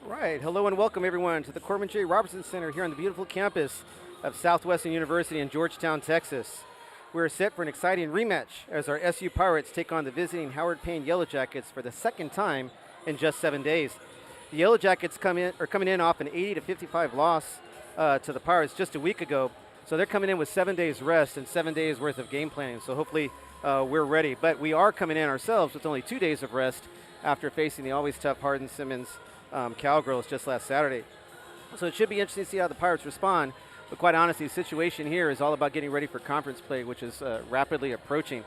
Right. Hello and welcome everyone to the Corbin J. Robertson Center here on the beautiful campus of Southwestern University in Georgetown, Texas. We're set for an exciting rematch as our SU Pirates take on the visiting Howard Payne Yellow Jackets for the second time in just 7 days. The Yellow Jackets are coming in off an 80-55 loss to the Pirates just a week ago. So they're coming in with 7 days rest and 7 days worth of game planning. So hopefully we're ready. But we are coming in ourselves with only 2 days of rest after facing the always tough Hardin-Simmons Cowgirls just last Saturday. So it should be interesting to see how the Pirates respond. But quite honestly, the situation here is all about getting ready for conference play, which is rapidly approaching.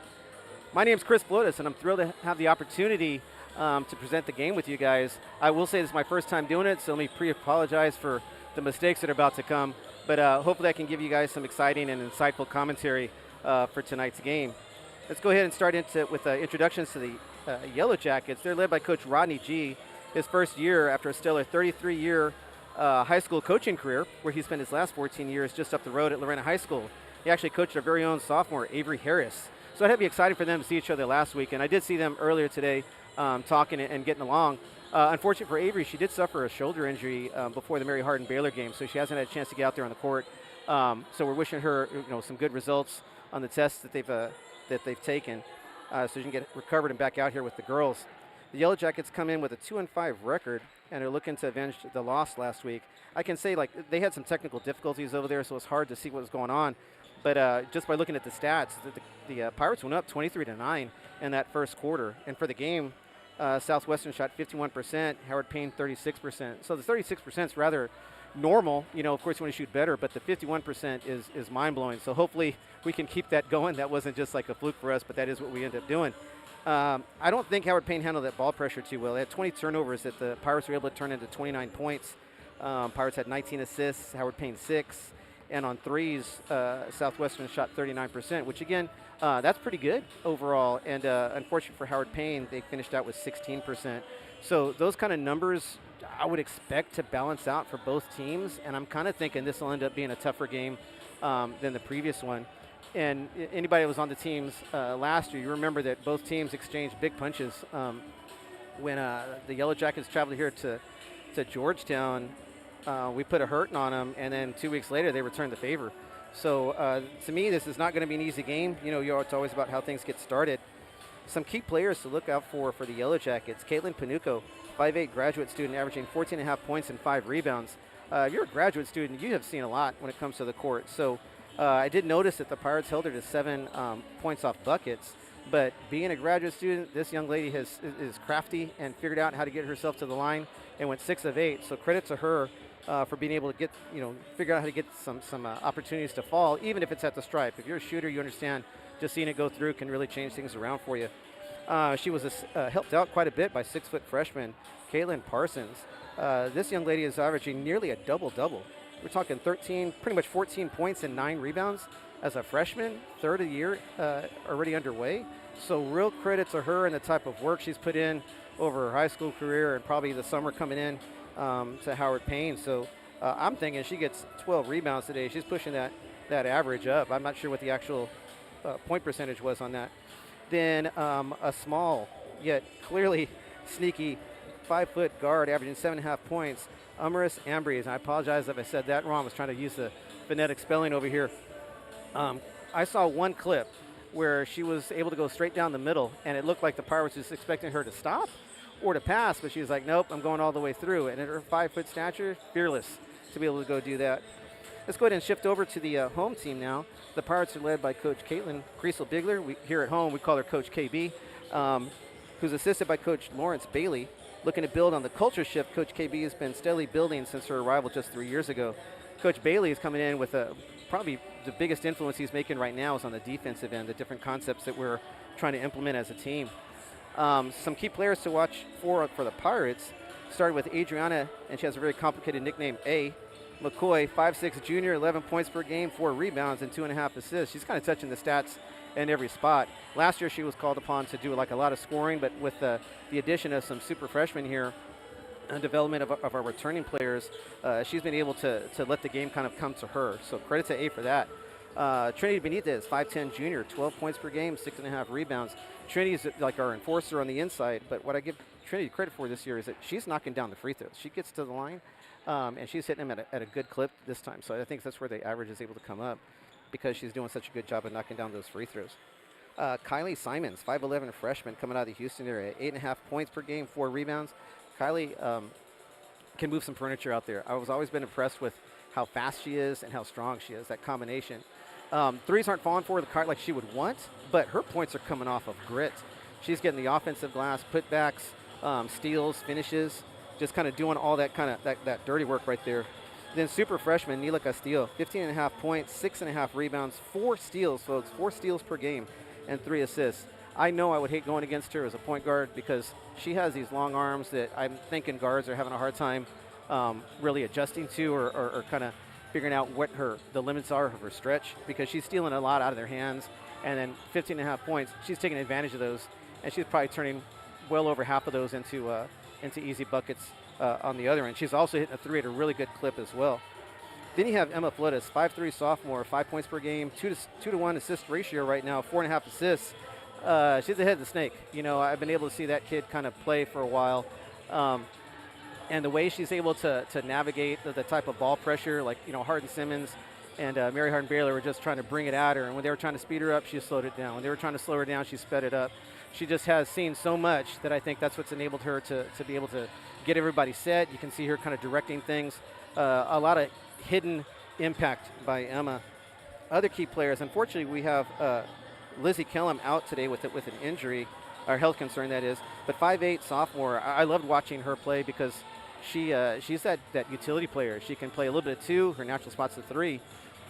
My name is Chris Blotis, and I'm thrilled to have the opportunity to present the game with you guys. I will say this is my first time doing it, so let me pre-apologize for the mistakes that are about to come. But hopefully I can give you guys some exciting and insightful commentary for tonight's game. Let's go ahead and start with introductions to the Yellow Jackets. They're led by Coach Rodney G. His first year after a stellar 33-year high school coaching career, where he spent his last 14 years just up the road at Lorena High School. He actually coached our very own sophomore, Avery Harris. So it'd be exciting for them to see each other last week, and I did see them earlier today talking and getting along. Unfortunately for Avery, she did suffer a shoulder injury before the Mary Hardin Baylor game, so she hasn't had a chance to get out there on the court. So we're wishing her, some good results on the tests that they've taken, so she can get recovered and back out here with the girls. The Yellow Jackets come in with a 2-5 record, and are looking to avenge the loss last week. I can say, they had some technical difficulties over there, so it's hard to see what was going on. But just by looking at the stats, the Pirates went up 23-9 in that first quarter. And for the game, Southwestern shot 51%, Howard Payne 36%. So the 36% is rather normal. Of course, you want to shoot better, but the 51% is mind-blowing. So hopefully we can keep that going. That wasn't just like a fluke for us, but that is what we ended up doing. I don't think Howard Payne handled that ball pressure too well. They had 20 turnovers that the Pirates were able to turn into 29 points. Pirates had 19 assists, Howard Payne 6. And on threes, Southwestern shot 39%, which again, that's pretty good overall. And unfortunately for Howard Payne, they finished out with 16%. So those kind of numbers I would expect to balance out for both teams. And I'm kind of thinking this will end up being a tougher game than the previous one. And anybody that was on the teams last year, you remember that both teams exchanged big punches when the Yellow Jackets traveled here to Georgetown. We put a hurting on them, and then 2 weeks later they returned the favor. So to me, this is not going to be an easy game. It's always about how things get started. Some key players to look out for the Yellow Jackets: Caitlin Panuco, 5'8" graduate student, averaging 14.5 points and 5 rebounds. If you're a graduate student, you have seen a lot when it comes to the court. So I did notice that the Pirates held her to 7 points off buckets, but being a graduate student, this young lady is crafty and figured out how to get herself to the line and went 6 of 8. So credit to her for being able to get, figure out how to get some opportunities to fall, even if it's at the stripe. If you're a shooter, you understand just seeing it go through can really change things around for you. She was helped out quite a bit by 6-foot freshman Caitlin Parsons. This young lady is averaging nearly a double-double. We're talking 13, pretty much 14 points and 9 rebounds as a freshman, third of the year already underway. So real credit to her and the type of work she's put in over her high school career and probably the summer coming in to Howard Payne. So I'm thinking she gets 12 rebounds today. She's pushing that average up. I'm not sure what the actual point percentage was on that. Then a small yet clearly sneaky 5-foot guard averaging 7.5 points, Umaris Ambries. And I apologize if I said that wrong. I was trying to use the phonetic spelling over here. I saw one clip where she was able to go straight down the middle, and it looked like the Pirates was expecting her to stop or to pass, but she was like, nope, I'm going all the way through. And at her 5-foot stature, fearless to be able to go do that. Let's go ahead and shift over to the home team now. The Pirates are led by Coach Caitlin Kriesel-Bigler. Here at home, we call her Coach KB, who's assisted by Coach Lawrence Bailey. Looking to build on the culture shift Coach KB has been steadily building since her arrival just 3 years ago. Coach Bailey is coming in with probably the biggest influence he's making right now is on the defensive end, the different concepts that we're trying to implement as a team. Some key players to watch for the Pirates started with Adriana, and she has a very complicated nickname, A. McCoy, 5'6" junior, 11 points per game, 4 rebounds, and 2.5 assists. She's kind of touching the stats in every spot. Last year she was called upon to do a lot of scoring, but with the addition of some super freshmen here and development of our returning players, she's been able to let the game kind of come to her. So credit to A for that. Trinity Benitez, 5'10" junior, 12 points per game, 6.5 rebounds. Trinity is like our enforcer on the inside, but what I give Trinity credit for this year is that she's knocking down the free throws. She gets to the line, and she's hitting them at a good clip this time. So I think that's where the average is able to come up because she's doing such a good job of knocking down those free throws. Kylie Simons, 5'11" freshman coming out of the Houston area, 8.5 points per game, 4 rebounds. Kylie can move some furniture out there. I was always been impressed with how fast she is and how strong she is, that combination. Threes aren't falling for her like she would want, but her points are coming off of grit. She's getting the offensive glass, putbacks, steals, finishes, just kind of doing all that kind of that dirty work right there. Then super freshman Nila Castillo, 15.5 points, 6.5 rebounds, 4 steals, folks, 4 steals per game, and 3 assists. I know I would hate going against her as a point guard because she has these long arms that I'm thinking guards are having a hard time really adjusting to or kind of figuring out what the limits are of her stretch, because she's stealing a lot out of their hands. And then 15.5 points, she's taking advantage of those, and she's probably turning well over half of those into easy buckets on the other end. She's also hitting a 3 at a really good clip as well. Then you have Emma Flores, 5'3" sophomore, 5 points per game, 2 to 1 assist ratio right now, 4.5 assists. She's ahead of the snake. You know, I've been able to see that kid kind of play for a while. And the way she's able to navigate the type of ball pressure, like, you know, Hardin Simmons and Mary Hardin Baylor were just trying to bring it at her. And when they were trying to speed her up, she slowed it down. When they were trying to slow her down, she sped it up. She just has seen so much that I think that's what's enabled her to be able to get everybody set. You can see her kind of directing things. A lot of hidden impact by Emma. Other key players, unfortunately, we have Lizzie Kellum out today with an injury, or health concern that is. But 5'8" sophomore, I loved watching her play because she's that utility player. She can play a little bit of 2, her natural spot's a 3,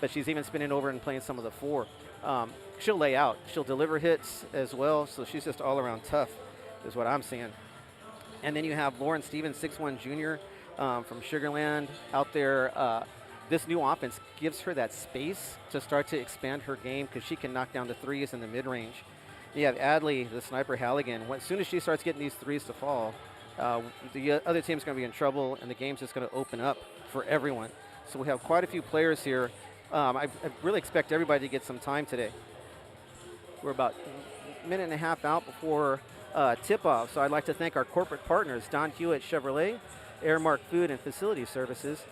but she's even spinning over and playing some of the 4. She'll lay out. She'll deliver hits as well, so she's just all around tough is what I'm seeing. And then you have Lauren Stevens, 6'1" junior from Sugarland out there. This new offense gives her that space to start to expand her game because she can knock down the 3s in the mid-range. You have Adley, the sniper Halligan. As soon as she starts getting these 3s to fall, the other team's going to be in trouble, and the game's just going to open up for everyone. So we have quite a few players here. I really expect everybody to get some time today. We're about a minute and a half out before tip-off, so I'd like to thank our corporate partners, Don Hewitt Chevrolet, Airmark Food and Facility Services,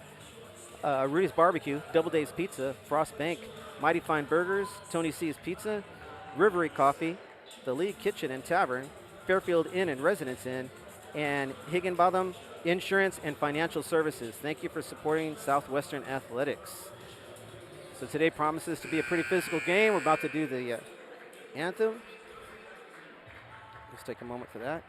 Rudy's Barbecue, Double Days Pizza, Frost Bank, Mighty Fine Burgers, Tony C's Pizza, Rivery Coffee, The League Kitchen and Tavern, Fairfield Inn and Residence Inn, and Higginbotham Insurance and Financial Services. Thank you for supporting Southwestern Athletics. So today promises to be a pretty physical game. We're about to do the anthem. Let's take a moment for that.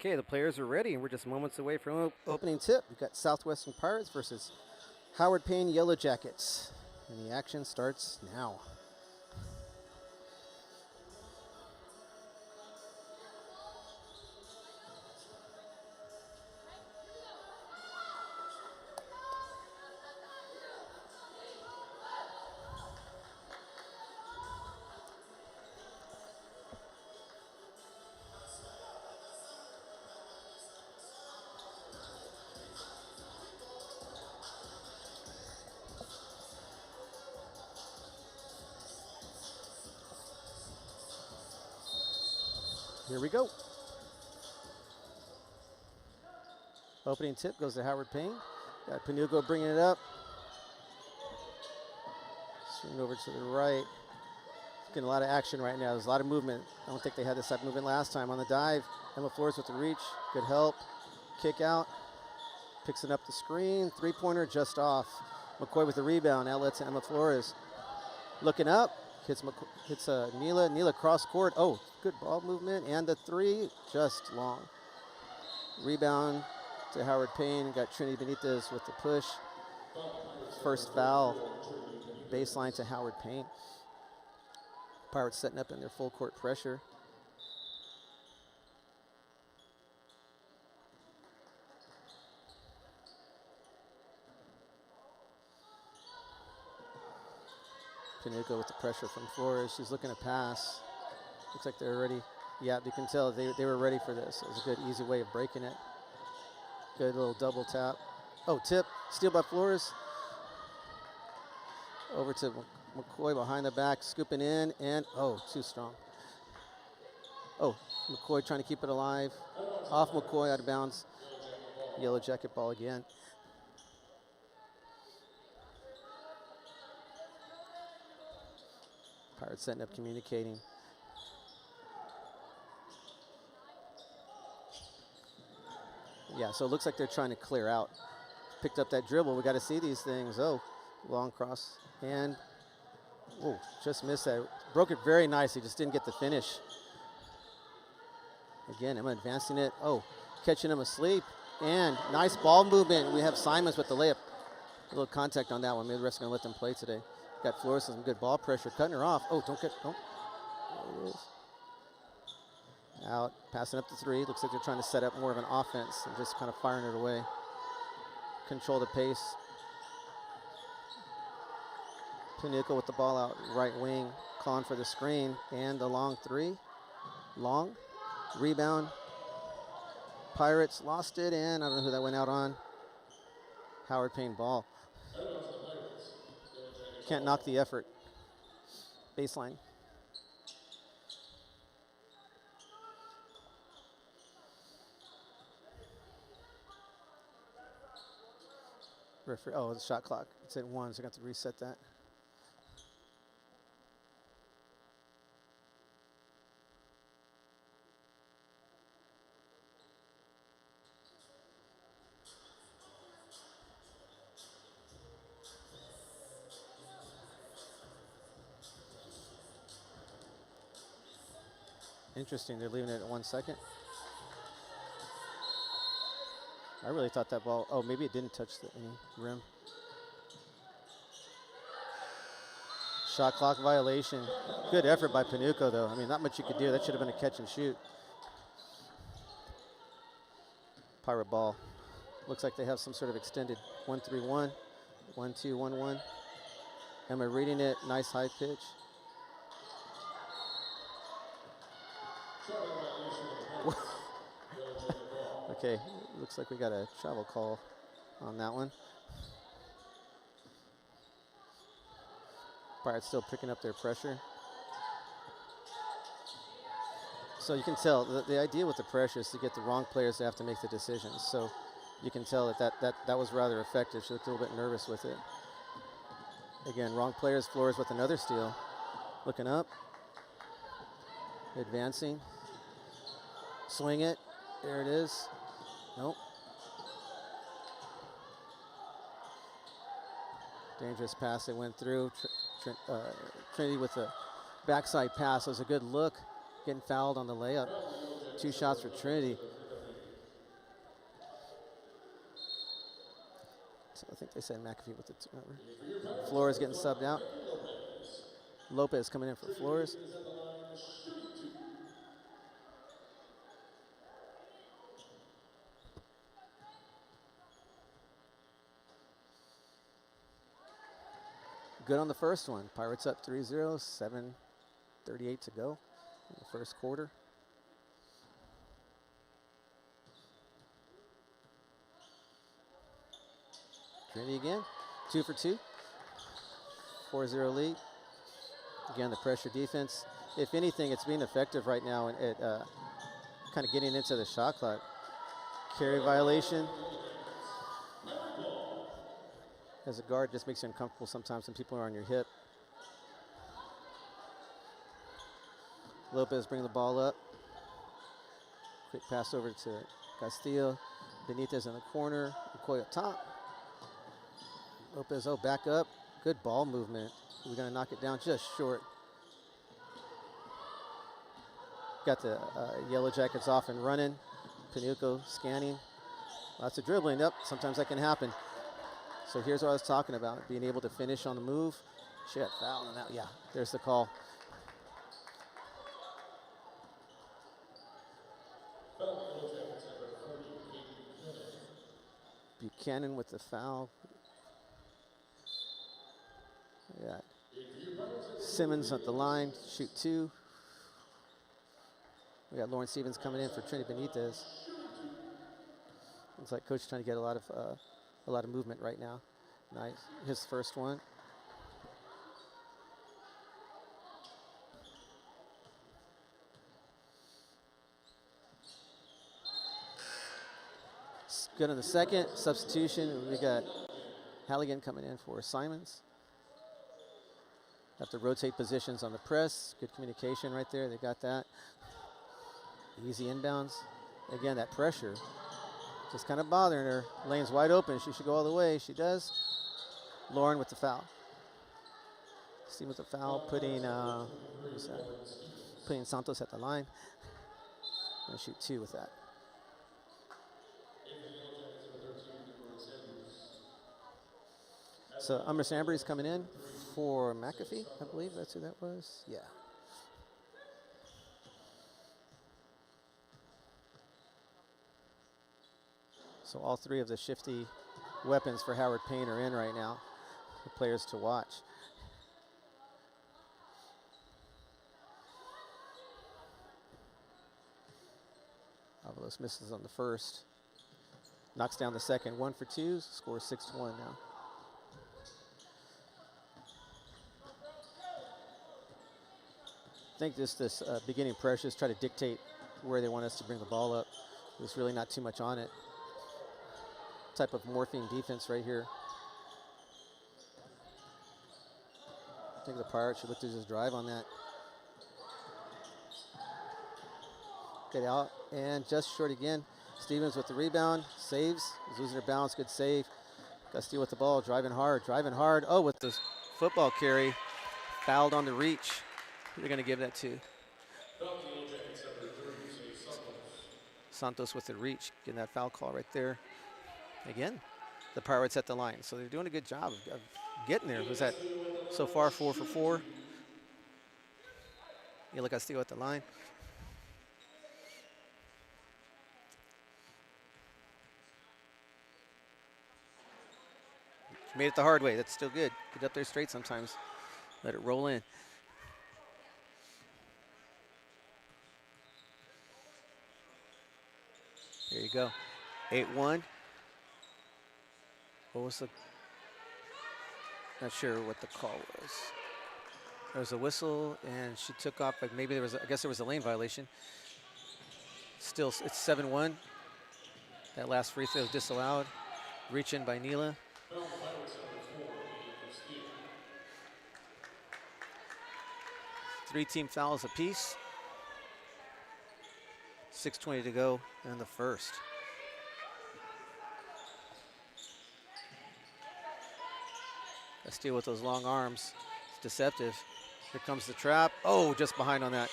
Okay, the players are ready. We're just moments away from opening tip. We've got Southwestern Pirates versus Howard Payne Yellow Jackets. And the action starts now. Here we go. Opening tip goes to Howard Payne. Got Panuco bringing it up. Swing over to the right. Getting a lot of action right now. There's a lot of movement. I don't think they had this type of movement last time. On the dive, Emma Flores with the reach. Good help. Kick out. Picks it up the screen. Three-pointer just off. McCoy with the rebound. Outlet to Emma Flores. Looking up. Hits Neela. Neela cross court. Oh, good ball movement. And the three, just long. Rebound to Howard Payne. Got Trinity Benitez with the push. First foul. Baseline to Howard Payne. Pirates setting up in their full court pressure. Panuco with the pressure from Flores. She's looking to pass. Looks like they're ready. Yeah, you can tell they were ready for this. It was a good, easy way of breaking it. Good little double tap. Oh, tip. Steal by Flores. Over to McCoy behind the back, scooping in, and oh, too strong. Oh, McCoy trying to keep it alive. Off McCoy, out of bounds. Yellow Jacket ball again. Pirates setting up, communicating. Yeah, so it looks like they're trying to clear out. Picked up that dribble. We got to see these things. Oh, long cross. And, oh, just missed that. Broke it very nicely, just didn't get the finish. Again, Emma advancing it. Oh, catching him asleep. And nice ball movement. We have Simons with the layup. A little contact on that one. Maybe the ref's going to let them play today. Got Flores with some good ball pressure, cutting her off. Oh, don't. There it is. Out, passing up the three. Looks like they're trying to set up more of an offense and just kind of firing it away. Control the pace. Panuco with the ball out, right wing, calling for the screen, and the long three. Long, rebound. Pirates lost it, and I don't know who that went out on. Howard Payne ball. Can't knock the effort. Baseline. Oh, the shot clock. It's at 1, so I got to reset that. Interesting, they're leaving it at 1 second. I really thought that ball, oh, maybe it didn't touch any rim. Shot clock violation. Good effort by Panuco, though. I mean, not much you could do. That should have been a catch and shoot. Pirate ball. Looks like they have some sort of extended 1-3-1, 1-2-1-1. Emma reading it, nice high pitch. Okay, looks like we got a travel call on that one. Pirates still picking up their pressure. So you can tell the idea with the pressure is to get the wrong players to have to make the decisions. So you can tell that was rather effective. She looked a little bit nervous with it. Again, wrong players. Flores with another steal. Looking up. Advancing. Swing it. There it is. Nope. Dangerous pass that went through. Trinity with the backside pass. It was a good look. Getting fouled on the layup. 2 shots for Trinity. I think they said McAfee with the turnover. Flores getting subbed out. Lopez coming in for Flores. Good on the first one. Pirates up 3-0, 7:38 to go in the first quarter. Trinity again, 2 for 2. 4-0 lead. Again, the pressure defense. If anything, it's being effective right now at kind of getting into the shot clock. Carry violation. As a guard, just makes you uncomfortable sometimes when people are on your hip. Lopez bringing the ball up. Quick pass over to Castillo. Benitez in the corner. McCoy up top. Lopez, back up. Good ball movement. We're going to knock it down just short. Got the Yellow Jackets off and running. Panuco scanning. Lots of dribbling. Yep, sometimes that can happen. So here's what I was talking about, being able to finish on the move. Shit, foul on that. Yeah, there's the call. Buchanan with the foul. Yeah. Simmons at the line, shoot 2. We got Lauren Stevens coming in for Trinity Benitez. Looks like coach trying to get a lot of movement right now. Nice, his first one. Good on the second substitution. We got Halligan coming in for Simons. Have to rotate positions on the press. Good communication right there. They got that. Easy inbounds. Again, that pressure just kind of bothering her. Lane's wide open. She should go all the way. She does. Lauren with the foul. Steve with the foul, putting Santos at the line. Gonna shoot 2 with that. So Umber Sambry's coming in for McAfee, I believe that's who that was. Yeah. So all 3 of the shifty weapons for Howard Payne are in right now. The players to watch. Avalos misses on the first. Knocks down the second. 1 for 2. Scores 6-1 now. I think this beginning pressures try to dictate where they want us to bring the ball up. There's really not too much on it. Type of morphine defense right here. I think the Pirates should look to just drive on that. Get out and just short again. Stevens with the rebound, saves. He's losing her balance, good save. Castillo with the ball, driving hard. Oh, with the football carry, fouled on the reach. Who are they going to give that to? Santos with the reach, getting that foul call right there. Again, the Pirates at the line. So they're doing a good job of getting there. Was that so far 4 for 4? You look, Castillo at the line. Made it the hard way. That's still good. Get up there straight sometimes. Let it roll in. There you go. 8-1. What was the... Not sure what the call was. There was a whistle, and she took off. Like maybe there was, I guess there was a lane violation. Still, it's 7-1. That last free throw is disallowed. Reach in by Neela. 3 team fouls apiece. 6:20 to go in the first. Castillo with those long arms. It's deceptive. Here comes the trap. Oh, just behind on that.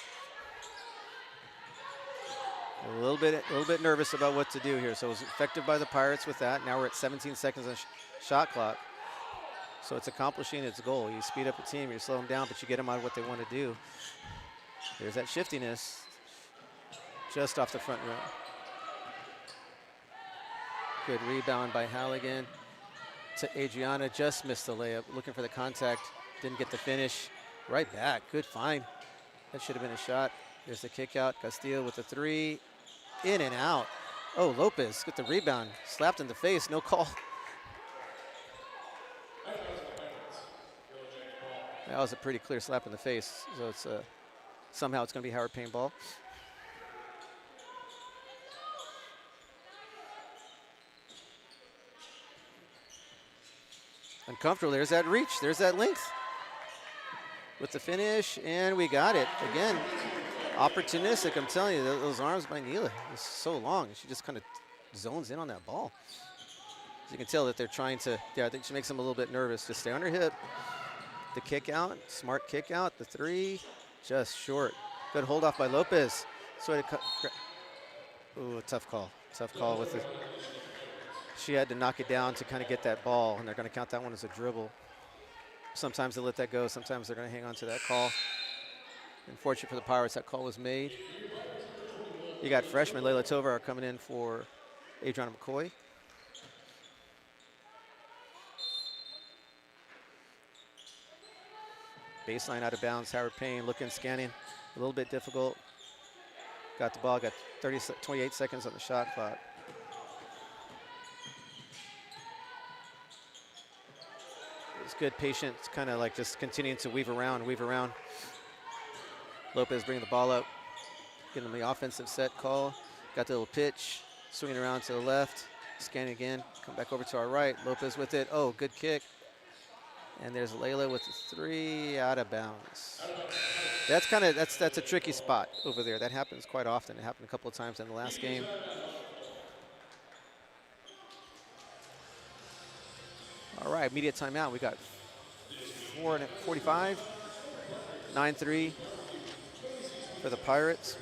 A little bit nervous about what to do here. So it was effective by the Pirates with that. Now we're at 17 seconds on shot clock. So it's accomplishing its goal. You speed up a team, you slow them down, but you get them out of what they want to do. There's that shiftiness just off the front rim. Good rebound by Halligan to Adriana. Just missed the layup. Looking for the contact. Didn't get the finish. Right back. Good find. That should have been a shot. There's the kick out. Castillo with the three. In and out. Oh, Lopez with the rebound. Slapped in the face. No call. That was a pretty clear slap in the face. So it's somehow it's going to be Howard Payne ball. Uncomfortable. There's that reach. There's that length. With the finish, and we got it. Again, opportunistic. I'm telling you, those arms by Neela is so long. She just kind of zones in on that ball. So you can tell that they're trying to, I think she makes them a little bit nervous. Just stay on her hip. The kick out, smart kick out. The three, just short. Good hold off by Lopez. Ooh, tough call. Tough call with it. She had to knock it down to kind of get that ball, and they're going to count that one as a dribble. Sometimes they let that go. Sometimes they're going to hang on to that call. Unfortunate for the Pirates, that call was made. You got freshman Layla Tovar coming in for Adriana McCoy. Baseline out of bounds. Howard Payne looking, scanning. A little bit difficult. Got the ball. Got 28 seconds on the shot clock. It's good, patient, kind of like just continuing to weave around. Lopez bringing the ball up, getting the offensive set call. Got the little pitch, swinging around to the left, scanning again, come back over to our right. Lopez with it. Oh, good kick. And there's Layla with the three, out of bounds. That's a tricky spot over there. That happens quite often. It happened a couple of times in the last game. All right, immediate timeout. We got 4:45, 9-3 for the Pirates.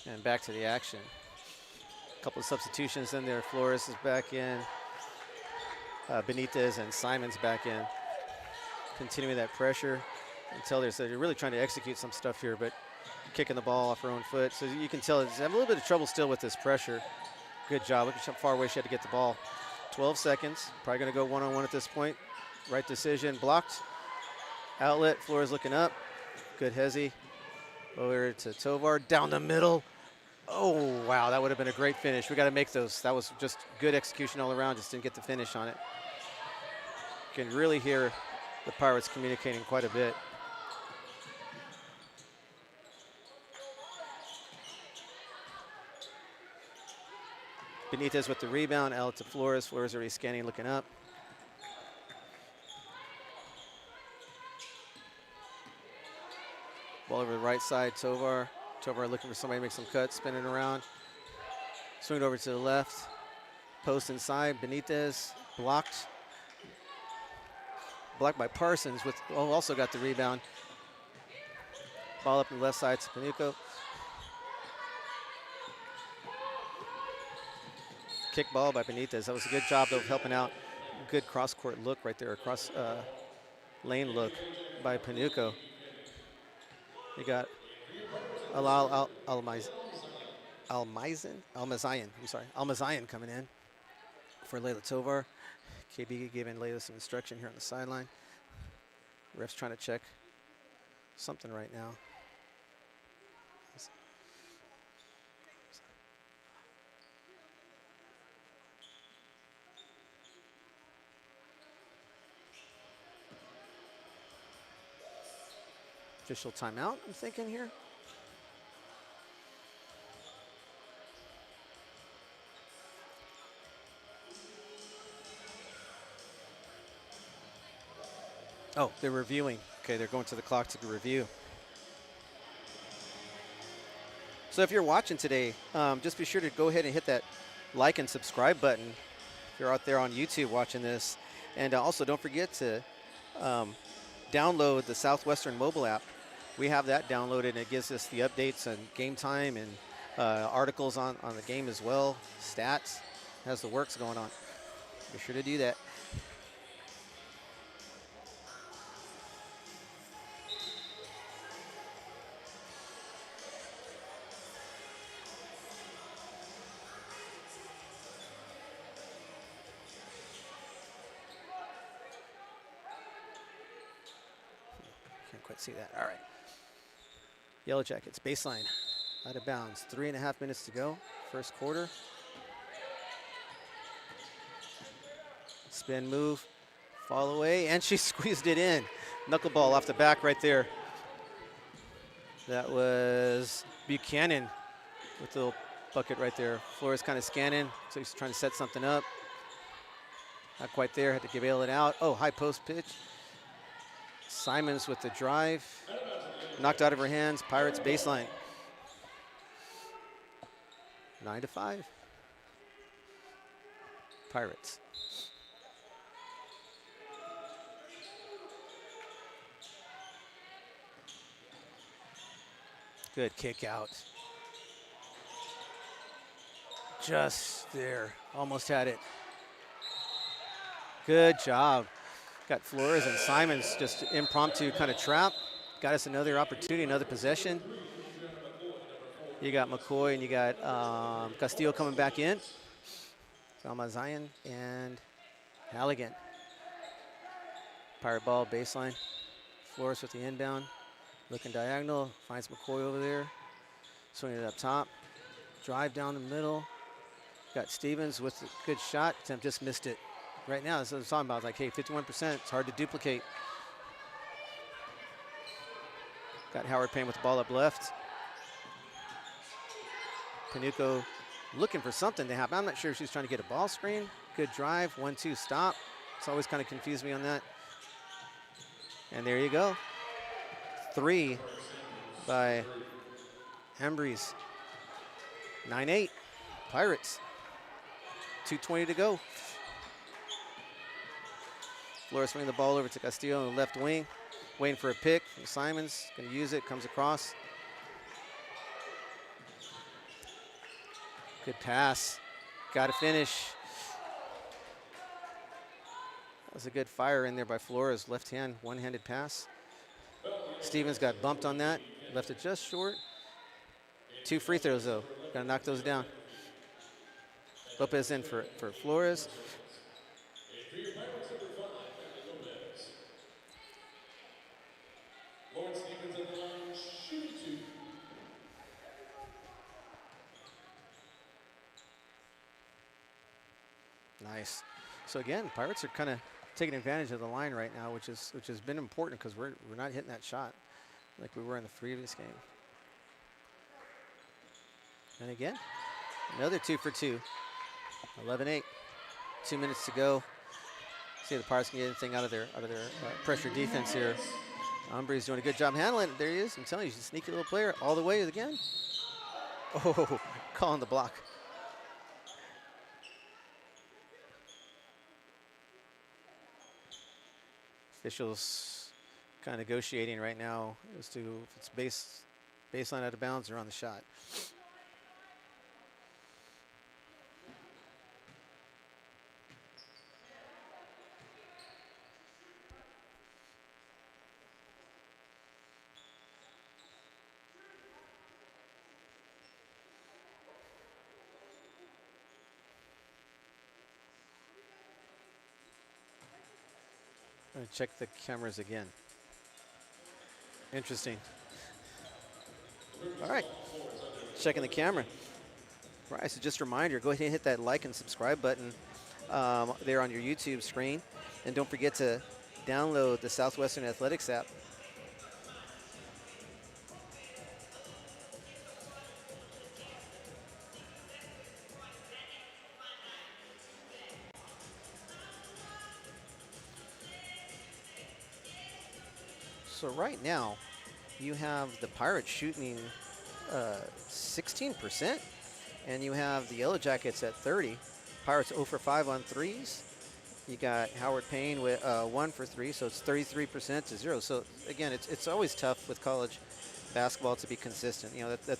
And back to the action. A couple of substitutions in there. Flores is back in. Benitez and Simon's back in. Continuing that pressure until they're really trying to execute some stuff here, but kicking the ball off her own foot. So you can tell it's having a little bit of trouble still with this pressure. Good job. Look at how far away she had to get the ball. 12 seconds. Probably going to go one-on-one at this point. Right decision. Blocked. Outlet. Flores looking up. Good hezzy. Over to Tovar. Down the middle. Oh, wow. That would have been a great finish. We got to make those. That was just good execution all around. Just didn't get the finish on it. You can really hear the Pirates communicating quite a bit. Benitez with the rebound, out to Flores. Flores already scanning, looking up. Ball over the right side, Tovar. Tovar looking for somebody to make some cuts, spinning around. Swing it over to the left. Post inside, Benitez blocked. Blocked by Parsons, with also got the rebound. Ball up the left side to Panuco. Kick ball by Benitez. That was a good job of helping out. Good cross-court look right there, across lane look by Panuco. You got Almazian coming in for Layla Tovar. KB giving Layla some instruction here on the sideline. Ref's trying to check something right now. Official timeout, I'm thinking here. Oh, they're reviewing. Okay, they're going to the clock to review. So if you're watching today, just be sure to go ahead and hit that like and subscribe button if you're out there on YouTube watching this. And also don't forget to download the Southwestern mobile app. We have that downloaded, and it gives us the updates on game time and articles on the game as well, stats, has the works going on. Be sure to do that. Can't quite see that. All right. Yellow Jackets, baseline, out of bounds. 3.5 minutes to go, first quarter. Spin move, fall away, and she squeezed it in. Knuckleball off the back right there. That was Buchanan with the little bucket right there. Flores kind of scanning, so he's trying to set something up. Not quite there, had to bail it out. Oh, high post pitch. Simons with the drive. Knocked out of her hands, Pirates baseline. 9-5. Pirates. Good kick out. Just there, almost had it. Good job. Got Flores and Simons just impromptu kind of trap. Got us another opportunity, another possession. You got McCoy and you got Castillo coming back in. Almazian and Halligan. Pirate ball baseline. Flores with the inbound. Looking diagonal, finds McCoy over there. Swinging it up top. Drive down the middle. Got Stevens with a good shot attempt, just missed it. Right now, that's what I was talking about. Like, hey, 51%, it's hard to duplicate. Got Howard Payne with the ball up left. Panuco looking for something to happen. I'm not sure if she's trying to get a ball screen. Good drive, 1-2 stop. It's always kind of confused me on that. And there you go. 3 by Embreeze. 9-8, Pirates. 2:20 to go. Flores swinging the ball over to Castillo on the left wing. Waiting for a pick from Simons. Going to use it, comes across. Good pass. Got to finish. That was a good fire in there by Flores. Left hand, one-handed pass. Stevens got bumped on that. Left it just short. 2 free throws, though. Got to knock those down. Lopez in for Flores. Nice. So again, Pirates are kind of taking advantage of the line right now, which has been important because we're not hitting that shot like we were in the previous game. And again, another 2 for 2. 11-8. 2 minutes to go. See if the Pirates can get anything out of their pressure defense here. Umbree's doing a good job handling it. There he is. I'm telling you, he's a sneaky little player. All the way again. Oh, calling the block. Officials Kind of negotiating right now as to if it's baseline out of bounds or on the shot. I'm going to check the cameras again. Interesting. All right, checking the camera. All right, so just a reminder, go ahead and hit that like and subscribe button there on your YouTube screen. And don't forget to download the Southwestern Athletics app. So right now, you have the Pirates shooting 16%, and you have the Yellow Jackets at 30. Pirates 0 for 5 on threes. You got Howard Payne with 1 for 3, so it's 33% to 0. So again, it's always tough with college basketball to be consistent. You know, that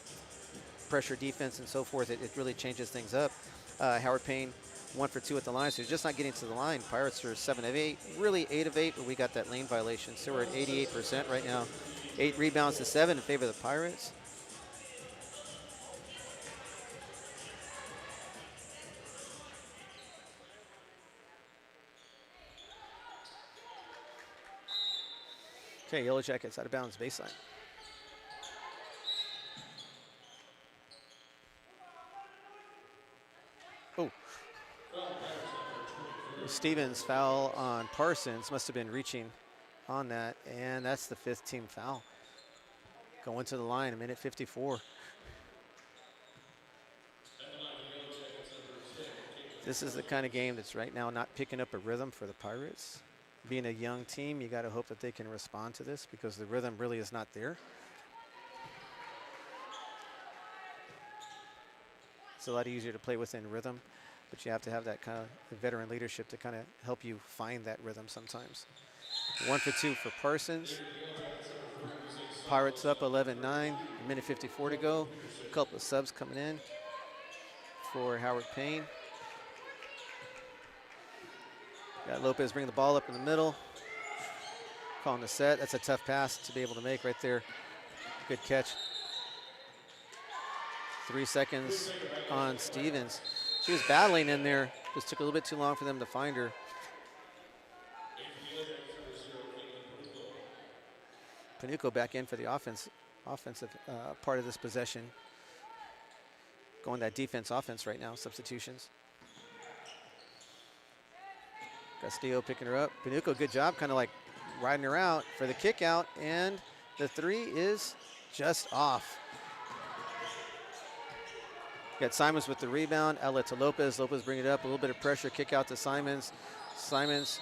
pressure defense and so forth, it really changes things up. Howard Payne 1 for 2 at the line, so you're just not getting to the line. Pirates are 7 of 8, really 8 of 8, but we got that lane violation. So we're at 88% right now. 8 rebounds to 7 in favor of the Pirates. Okay, Yellow Jackets out of bounds baseline. Oh. Stevens foul on Parsons. Must have been reaching on that, and that's the 5th team foul. Going to the line, 1:54. This is the kind of game that's right now not picking up a rhythm for the Pirates. Being a young team, you got to hope that they can respond to this because the rhythm really is not there. It's a lot easier to play within rhythm, but you have to have that kind of veteran leadership to kind of help you find that rhythm sometimes. 1 for 2 for Parsons. Pirates up 11-9, 1:54 to go. A couple of subs coming in for Howard Payne. Got Lopez bringing the ball up in the middle. Calling the set. That's a tough pass to be able to make right there. Good catch. 3 seconds on Stevens. She was battling in there. Just took a little bit too long for them to find her. Panuco back in for the offensive part of this possession. Going that defense-offense right now, substitutions. Castillo picking her up. Panuco, good job, kind of like riding her out for the kick out, and the 3 is just off. Got Simons with the rebound, outlet to Lopez. Lopez bring it up, a little bit of pressure, kick out to Simons. Simons,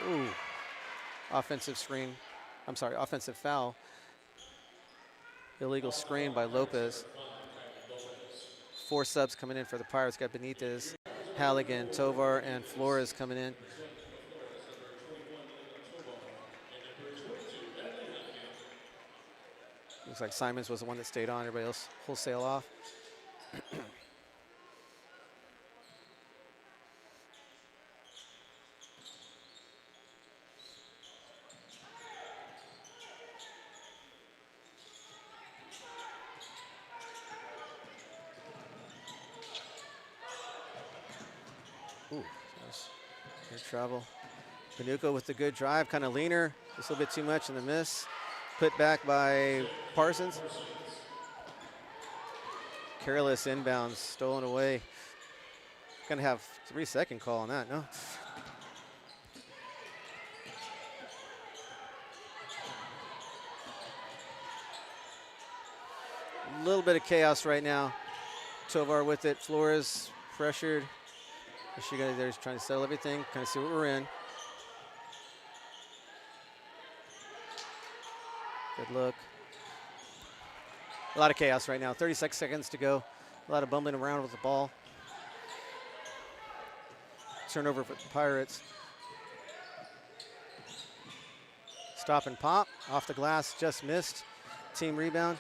ooh, offensive foul. Illegal screen by Lopez. 4 subs coming in for the Pirates. Got Benitez, Halligan, Tovar, and Flores coming in. Looks like Simons was the one that stayed on. Everybody else wholesale off. Ooh, nice air travel. Panuco with the good drive, kind of leaner, just a little bit too much in the miss. Put back by Parsons. Careless inbounds, stolen away. Gonna have 3-second call on that, no? A little bit of chaos right now. Tovar with it, Flores pressured. She got there, trying to settle everything, kind of see what we're in. Good look. A lot of chaos right now. 36 seconds to go. A lot of bumbling around with the ball. Turnover for the Pirates. Stop and pop. Off the glass, just missed. Team rebound.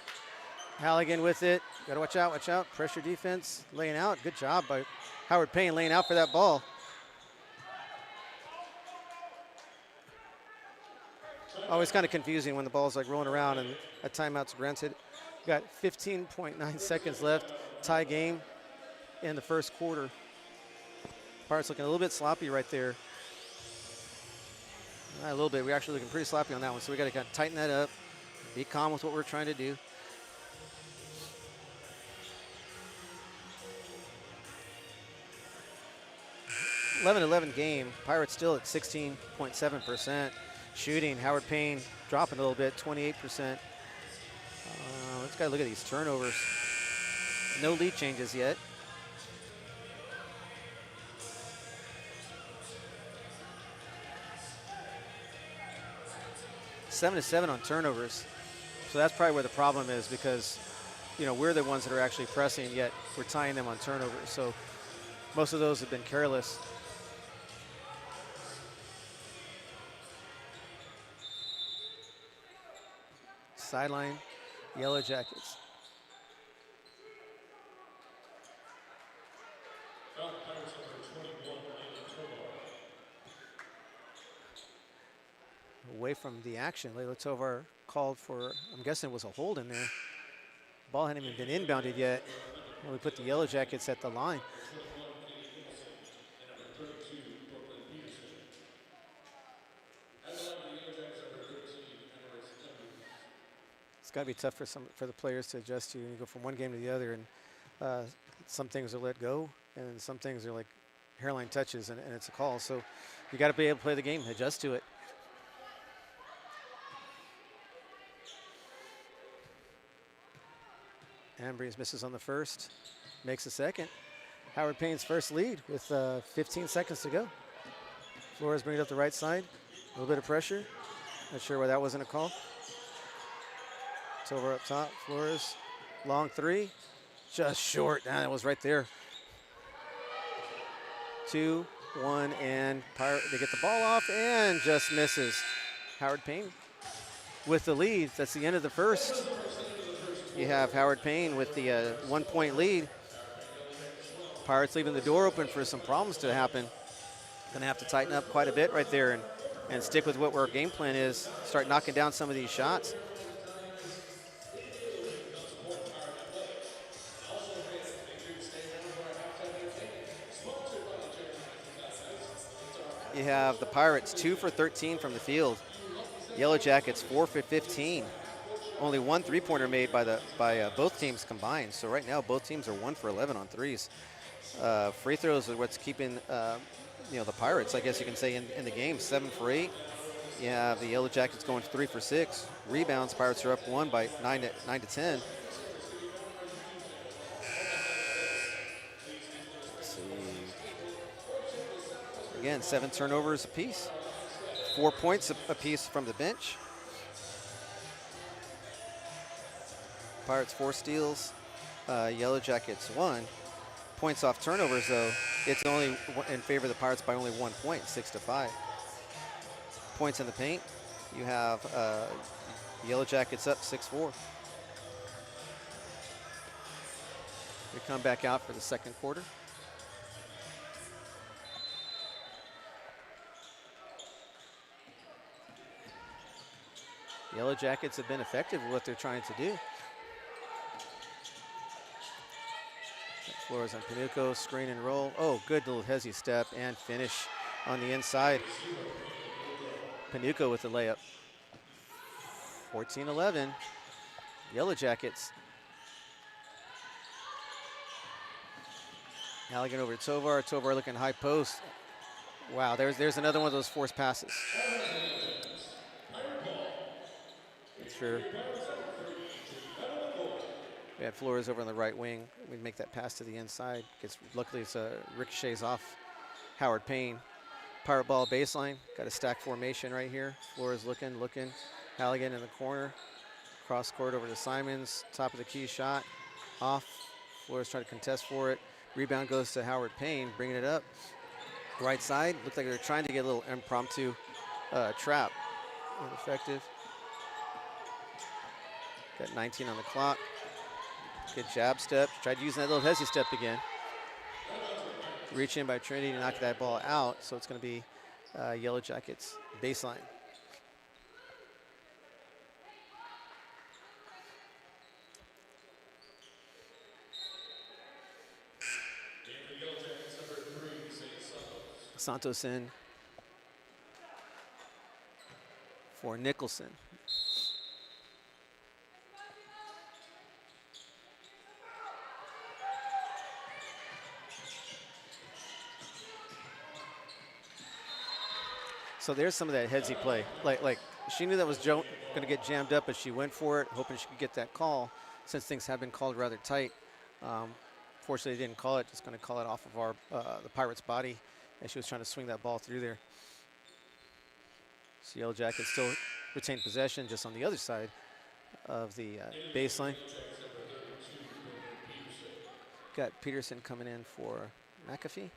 Halligan with it. Got to watch out, watch out. Pressure defense, laying out. Good job by Howard Payne laying out for that ball. Always kind of confusing when the ball's like rolling around and a timeout's granted. Got 15.9 seconds left. Tie game in the first quarter. Pirates looking a little bit sloppy right there. Not a little bit. We're actually looking pretty sloppy on that one, so we got to kind of tighten that up. Be calm with what we're trying to do. (11-11) game. Pirates still at 16.7% shooting. Howard Payne dropping a little bit, 28%. Let's gotta look at these turnovers. No lead changes yet. Seven to 7 on turnovers. So that's probably where the problem is, because we're the ones that are actually pressing, yet we're tying them on turnovers. So most of those have been careless. Sideline, Yellow Jackets. Away from the action, Layla Tovar called for, I'm guessing it was a hold in there. Ball hadn't even been inbounded yet when we put the Yellow Jackets at the line. It's got to be tough for the players to adjust to. You go from one game to the other, and some things are let go, and some things are like hairline touches, and it's a call. So you got to be able to play the game, adjust to it. Ambrose misses on the first, makes the second. Howard Payne's first lead with 15 seconds to go. Flores brings it up the right side. A little bit of pressure. Not sure why that wasn't a call. Tovar up top. Flores, long three. Just short. That was right there. 2-1, and Pirate, they get the ball off and just misses. Howard Payne with the lead. That's the end of the first. You have Howard Payne with the 1-point lead. Pirates leaving the door open for some problems to happen. Gonna have to tighten up quite a bit right there and stick with what our game plan is. Start knocking down some of these shots. You have the Pirates 2 for 13 from the field. Yellow Jackets 4 for 15. Only one three-pointer made by both teams combined. So right now, both teams are 1 for 11 on threes. Free throws are what's keeping the Pirates, I guess you can say, in the game. 7 for 8. You have the Yellow Jackets going 3 for 6. Rebounds, Pirates are up 1 by 9 to 10. Let's see. Again, 7 turnovers apiece. 4 points apiece from the bench. Pirates 4 steals, Yellow Jackets 1. Points off turnovers, though, it's only in favor of the Pirates by only 1 point, 6-5. Points in the paint, you have Yellow Jackets up 6-4. We come back out for the second quarter. Yellow Jackets have been effective with what they're trying to do. Flores on Panuco, screen and roll. Oh, good little hezzy step and finish on the inside. Panuco with the layup. 14-11, Yellow Jackets. Halligan over to Tovar. Tovar looking high post. Wow, there's another one of those forced passes. Sure. We had Flores over on the right wing. We'd make that pass to the inside. Luckily, it's ricochets off Howard Payne. Pirate ball baseline. Got a stack formation right here. Flores looking. Halligan in the corner. Cross court over to Simons. Top of the key shot. Off. Flores trying to contest for it. Rebound goes to Howard Payne, bringing it up. Right side. Looked like they're trying to get a little impromptu trap. Ineffective. Got 19 on the clock. Good jab step. Tried using that little hezzy step again. Reach in by Trinity to knock that ball out, so it's going to be Yellow Jackets baseline. Santos in for Nicholson. So there's some of that headsy play. Like she knew that was going to get jammed up, but she went for it, hoping she could get that call. Since things have been called rather tight, fortunately they didn't call it. Just going to call it off of the Pirates' body as she was trying to swing that ball through there. So Yellow Jackets still retain possession, just on the other side of the baseline. Got Peterson coming in for McAfee.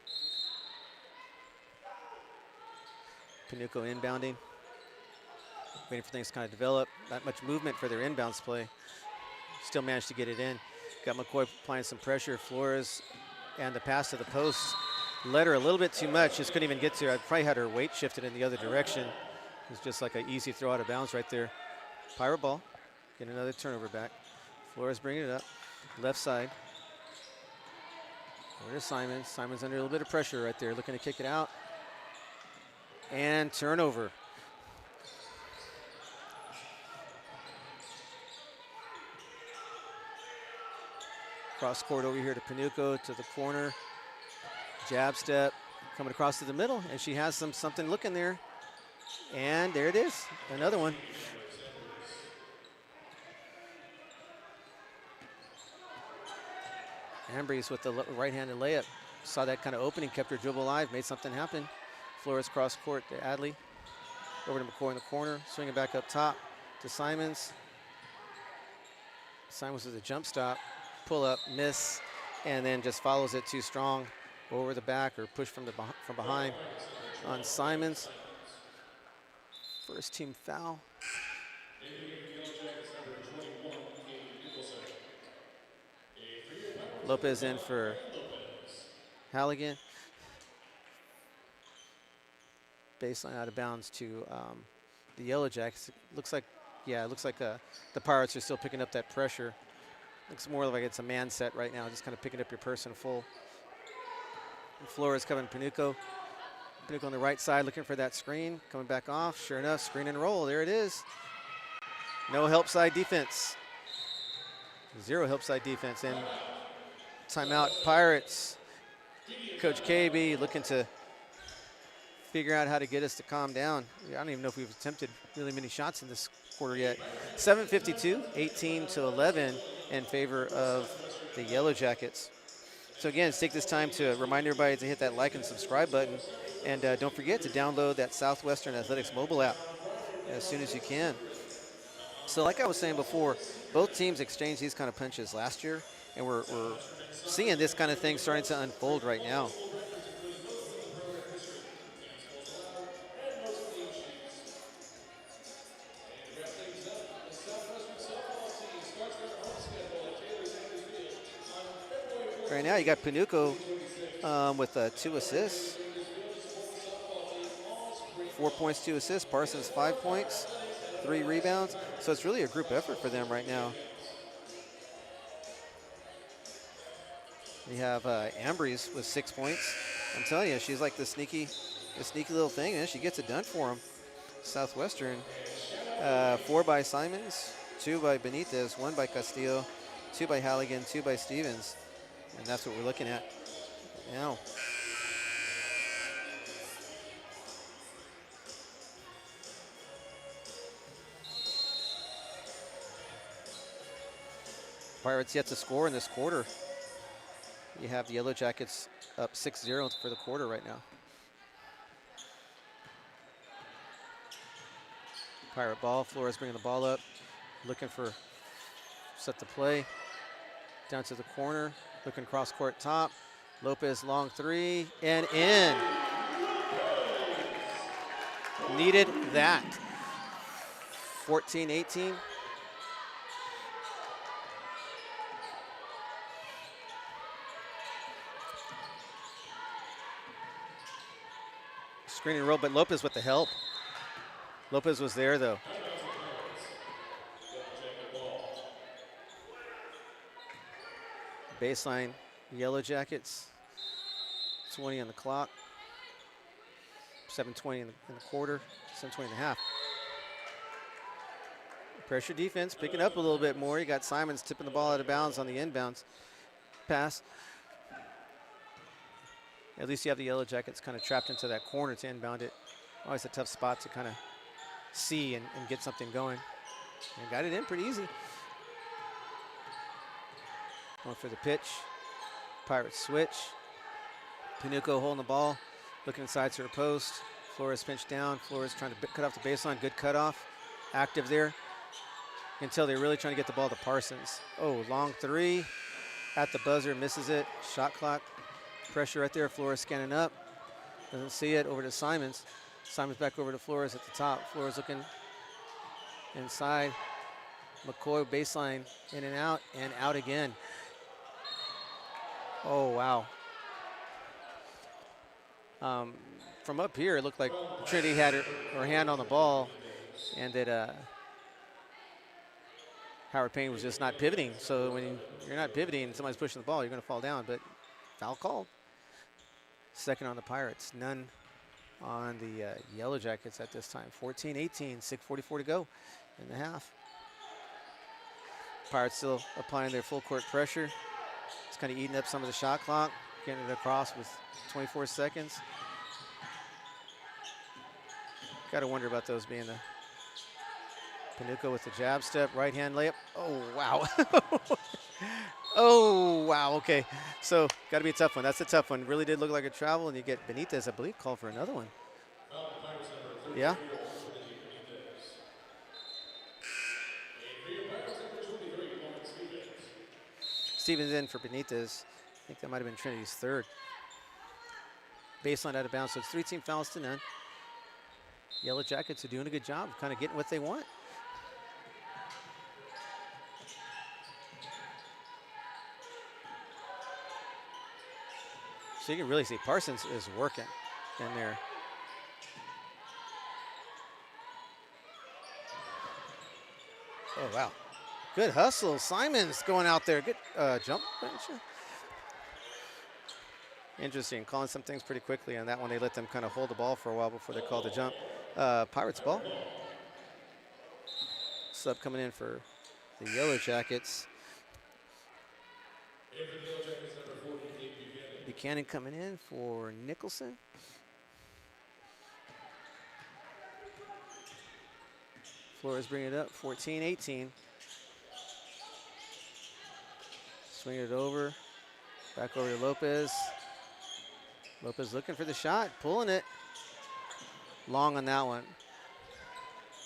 Panuco inbounding, waiting for things to kind of develop. Not much movement for their inbounds play. Still managed to get it in. Got McCoy applying some pressure. Flores and the pass to the post led her a little bit too much. Just couldn't even get to her. I probably had her weight shifted in the other direction. It was just like an easy throw out of bounds right there. Pirate ball. Get another turnover back. Flores bringing it up. Left side. Over to Simons. Simons under a little bit of pressure right there. Looking to kick it out. And turnover. Cross court over here to Panuco to the corner. Jab step coming across to the middle, and she has something looking there. And there it is, another one. Ambrose with the right-handed layup. Saw that kind of opening, kept her dribble alive, made something happen. Flores cross court to Adley. Over to McCoy in the corner, swinging back up top to Simons. Simons with a jump stop, pull up, miss, and then just follows it too strong over the back or push from behind on Simons. First team foul. Lopez in for Halligan. Baseline out of bounds to the Yellow Jackets. It looks like the Pirates are still picking up that pressure. Looks more like it's a man set right now, just kind of picking up your person full. And Flores coming Panuco. Panuco on the right side looking for that screen. Coming back off. Sure enough, screen and roll. There it is. No help side defense. Zero help side defense. And timeout Pirates. Coach KB looking to figure out how to get us to calm down. I don't even know if we've attempted really many shots in this quarter yet. 7:52, 18-11 in favor of the Yellow Jackets. So again, let's take this time to remind everybody to hit that like and subscribe button. And don't forget to download that Southwestern Athletics mobile app as soon as you can. So like I was saying before, both teams exchanged these kind of punches last year, and we're seeing this kind of thing starting to unfold right now. Right now you got Panuco with 2 assists. 4 points, 2 assists. Parsons 5 points, 3 rebounds. So it's really a group effort for them right now. We have Ambrose with 6 points. I'm telling you, she's like the sneaky little thing, and she gets it done for them. Southwestern, 4 by Simons, 2 by Benitez, 1 by Castillo, 2 by Halligan, 2 by Stevens. And that's what we're looking at now. Pirates yet to score in this quarter. You have the Yellow Jackets up 6-0 for the quarter right now. Pirate ball. Flores bringing the ball up, looking for set the play. Down to the corner, looking cross court top. Lopez long 3 and in. Needed that. 14-18. Screen and roll, but Lopez with the help. Lopez was there, though. Baseline, Yellow Jackets. 20 on the clock. 7:20 in the quarter. 7:20 and a half. Pressure defense picking up a little bit more. You got Simons tipping the ball out of bounds on the inbounds pass. At least you have the Yellow Jackets kind of trapped into that corner to inbound it. Always a tough spot to kind of see and get something going. And got it in pretty easy. Going for the pitch. Pirates switch. Panuco holding the ball, looking inside to her post. Flores pinched down. Flores trying to cut off the baseline. Good cutoff. Active there. Until they're really trying to get the ball to Parsons. Oh, long three. At the buzzer, misses it. Shot clock. Pressure right there. Flores scanning up. Doesn't see it. Over to Simons. Simons back over to Flores at the top. Flores looking inside. McCoy baseline in and out again. Oh, wow. From up here, it looked like Trinity had her hand on the ball and that Howard Payne was just not pivoting. So when you're not pivoting and somebody's pushing the ball, you're going to fall down. But foul called. Second on the Pirates. None on the Yellow Jackets at this time. 14-18, 6:44 to go in the half. Pirates still applying their full court pressure. It's kind of eating up some of the shot clock, getting it across with 24 seconds. Got to wonder about those being the Panuco with the jab step, right hand layup. Oh, wow. Oh, wow, okay. So got to be a tough one. That's a tough one. Really did look like a travel, and you get Benitez, I believe, called for another one. Yeah. Stevens in for Benitez. I think that might have been Trinity's third. Baseline out of bounds, so it's 3-team fouls to none. Yellow Jackets are doing a good job of kind of getting what they want. So you can really see Parsons is working in there. Oh, wow. Good hustle. Simons going out there. Good jump. Interesting. Calling some things pretty quickly. On that one, they let them kind of hold the ball for a while before they called the jump. Pirates ball. Sub coming in for the Yellow Jackets. Buchanan coming in for Nicholson. Flores bringing it up, 14-18. Swing it over, back over to Lopez. Lopez looking for the shot, pulling it. Long on that one.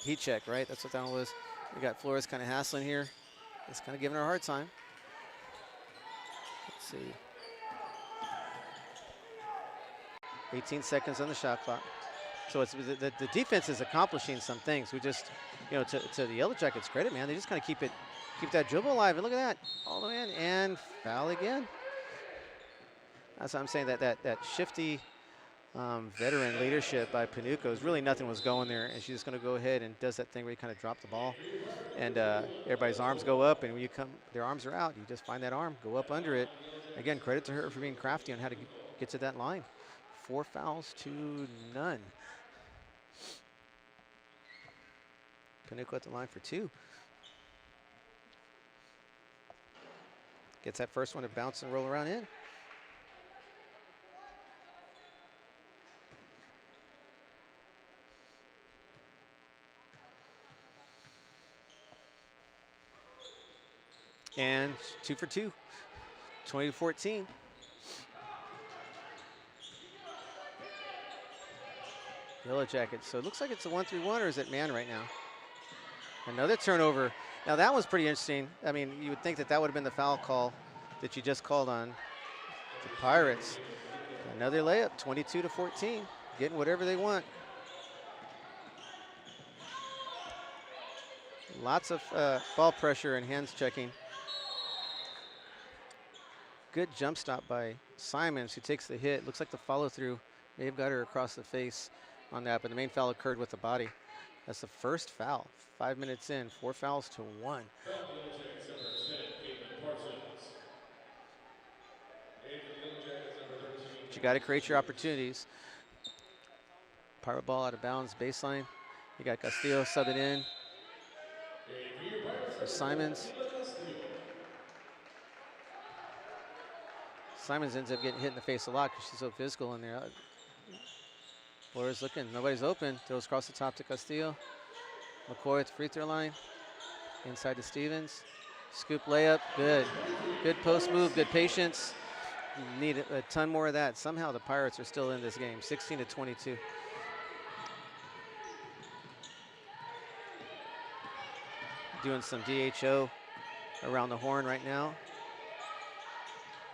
Heat check, right? That's what that one was. We got Flores kind of hassling here. Just kind of giving her a hard time. Let's see. 18 seconds on the shot clock. So it's the defense is accomplishing some things. We just, you know, to the Yellow Jackets' credit, man, they just kind of keep that dribble alive. And look at that, all the way in and foul again. That's what I'm saying. That shifty veteran leadership by Panuco is really nothing was going there, and she's just going to go ahead and does that thing where you kind of drop the ball, and everybody's arms go up, and when you come, their arms are out. You just find that arm, go up under it. Again, credit to her for being crafty on how to get to that line. 4 fouls to none. Panuco at the line for 2. Gets that first one to bounce and roll around in. And 2 for 2, 20-14. Yellow Jackets. So it looks like it's a 1-3-1, or is it man right now? Another turnover. Now that was pretty interesting. I mean, you would think that would have been the foul call that you just called on the Pirates. Another layup, 22-14, getting whatever they want. Lots of ball pressure and hands checking. Good jump stop by Simons, who takes the hit. Looks like the follow through may have got her across the face on that, but the main foul occurred with the body. That's the first foul. 5 minutes in, 4 fouls to 1. But you got to create your opportunities. Pirate ball out of bounds, baseline. You got Castillo subbing in for Simons. Simons ends up getting hit in the face a lot because she's so physical in there. Flores looking, nobody's open. Throws across the top to Castillo. McCoy at the free throw line. Inside to Stevens. Scoop layup, good. Good post move, good patience. Need a ton more of that. Somehow the Pirates are still in this game, 16-22. Doing some DHO around the horn right now.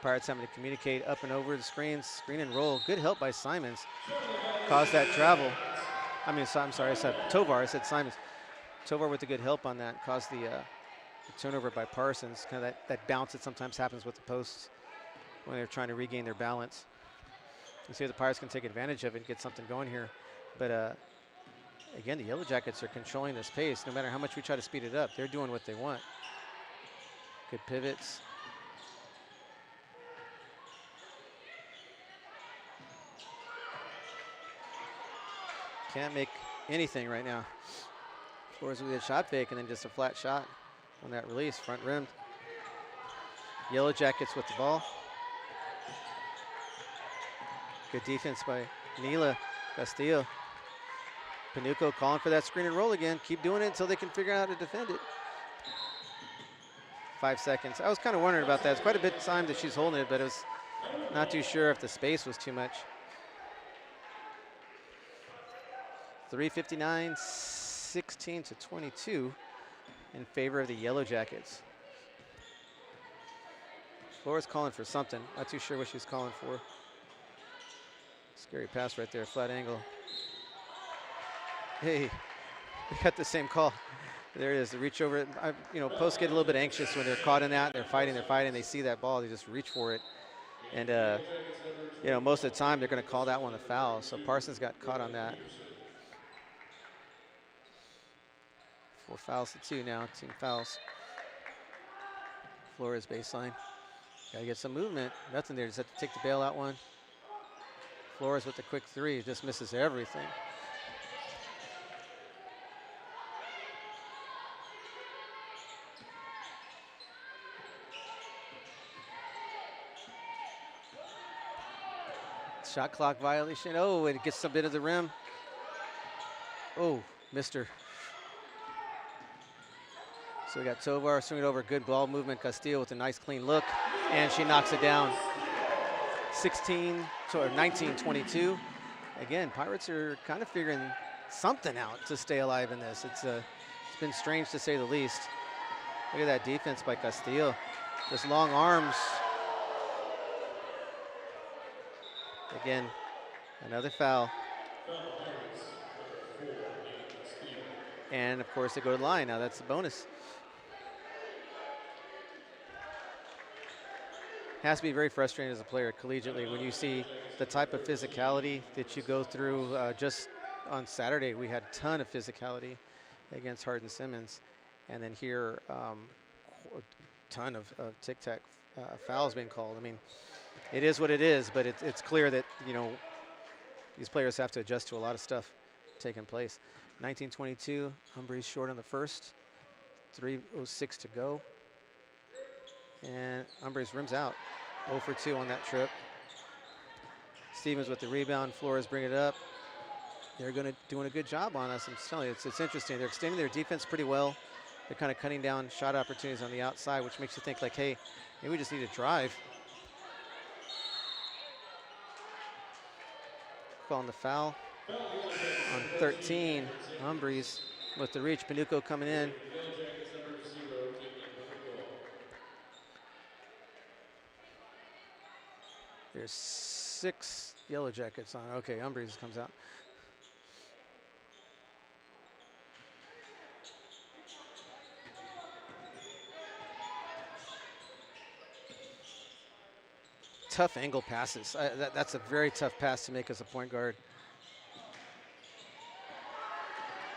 Pirates having to communicate up and over the screens, screen and roll. Good help by Simons. Caused that travel. I'm sorry, I said Tovar, I said Simons. Tovar with the good help on that caused the turnover by Parsons. Kind of that bounce that sometimes happens with the posts when they're trying to regain their balance. You see if the Pirates can take advantage of it and get something going here. But again, the Yellow Jackets are controlling this pace. No matter how much we try to speed it up, they're doing what they want. Good pivots. Can't make anything right now. Flores with a shot fake and then just a flat shot on that release, front rimmed. Yellow Jackets with the ball. Good defense by Nila Castillo. Panuco calling for that screen and roll again. Keep doing it until they can figure out how to defend it. 5 seconds. I was kind of wondering about that. It's quite a bit of time that she's holding it, but I was not too sure if the space was too much. 3:59, 16-22 in favor of the Yellow Jackets. Flores calling for something. Not too sure what she's calling for. Scary pass right there, flat angle. Hey, we got the same call. There it is, the reach over it. Posts get a little bit anxious when they're caught in that. They're fighting, they see that ball, they just reach for it. And, most of the time they're going to call that one a foul. So Parsons got caught on that. 4 fouls to 2 now, team fouls. Flores baseline. Got to get some movement. Nothing there, just have to take the bailout one. Flores with the quick 3, just misses everything. Shot clock violation. Oh, and it gets a bit of the rim. Oh, missed her. So we got Tovar swinging over, good ball movement. Castillo with a nice clean look, and she knocks it down. 19-22. Again, Pirates are kind of figuring something out to stay alive in this. It's been strange to say the least. Look at that defense by Castillo. Just long arms. Again, another foul. And of course they go to the line. Now that's the bonus. Has to be very frustrating as a player collegiately when you see the type of physicality that you go through. Just on Saturday, we had a ton of physicality against Hardin Simmons. And then here, a ton of tic-tac fouls being called. I mean, it is what it is, but it's clear that, these players have to adjust to a lot of stuff taking place. 19-22, Humphreys short on the first. 3:06 to go. And Humphreys rims out. 0 for 2 on that trip. Stevens with the rebound. Flores bring it up. They're doing a good job on us. I'm telling you, it's interesting. They're extending their defense pretty well. They're kind of cutting down shot opportunities on the outside, which makes you think like, hey, maybe we just need to drive. Calling the foul on 13. Humphreys with the reach. Panuco coming in. There's 6 Yellow Jackets on. Okay, Humphreys comes out. tough angle passes. That's a very tough pass to make as a point guard.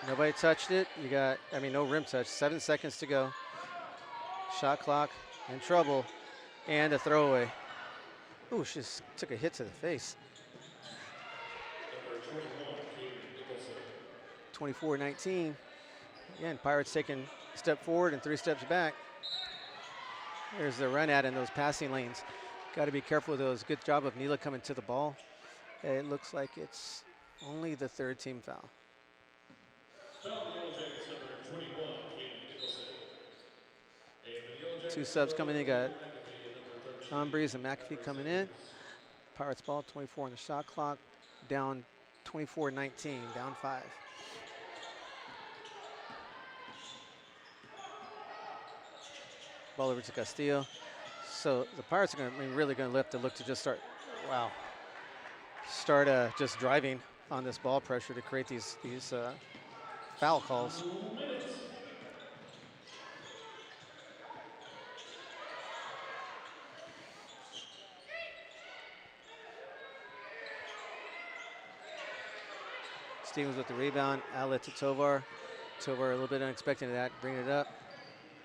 Nobody touched it. You got, no rim touch. 7 seconds to go. Shot clock in trouble. And a throwaway. Ooh, she just took a hit to the face. 24-19. Again, Pirates taking a step forward and 3 steps back. There's the run at in those passing lanes. Got to be careful with those. Good job of Neela coming to the ball. It looks like it's only the 3rd team foul. 2 subs coming in. Got Breeze and McAfee coming in. Pirates ball, 24 on the shot clock. Down 24-19, down 5. Ball over to Castillo. So the Pirates are really going to have to look to just start just driving on this ball pressure to create these foul calls. Stevens with the rebound, outlet to Tovar. Tovar a little bit unexpected of that, bringing it up.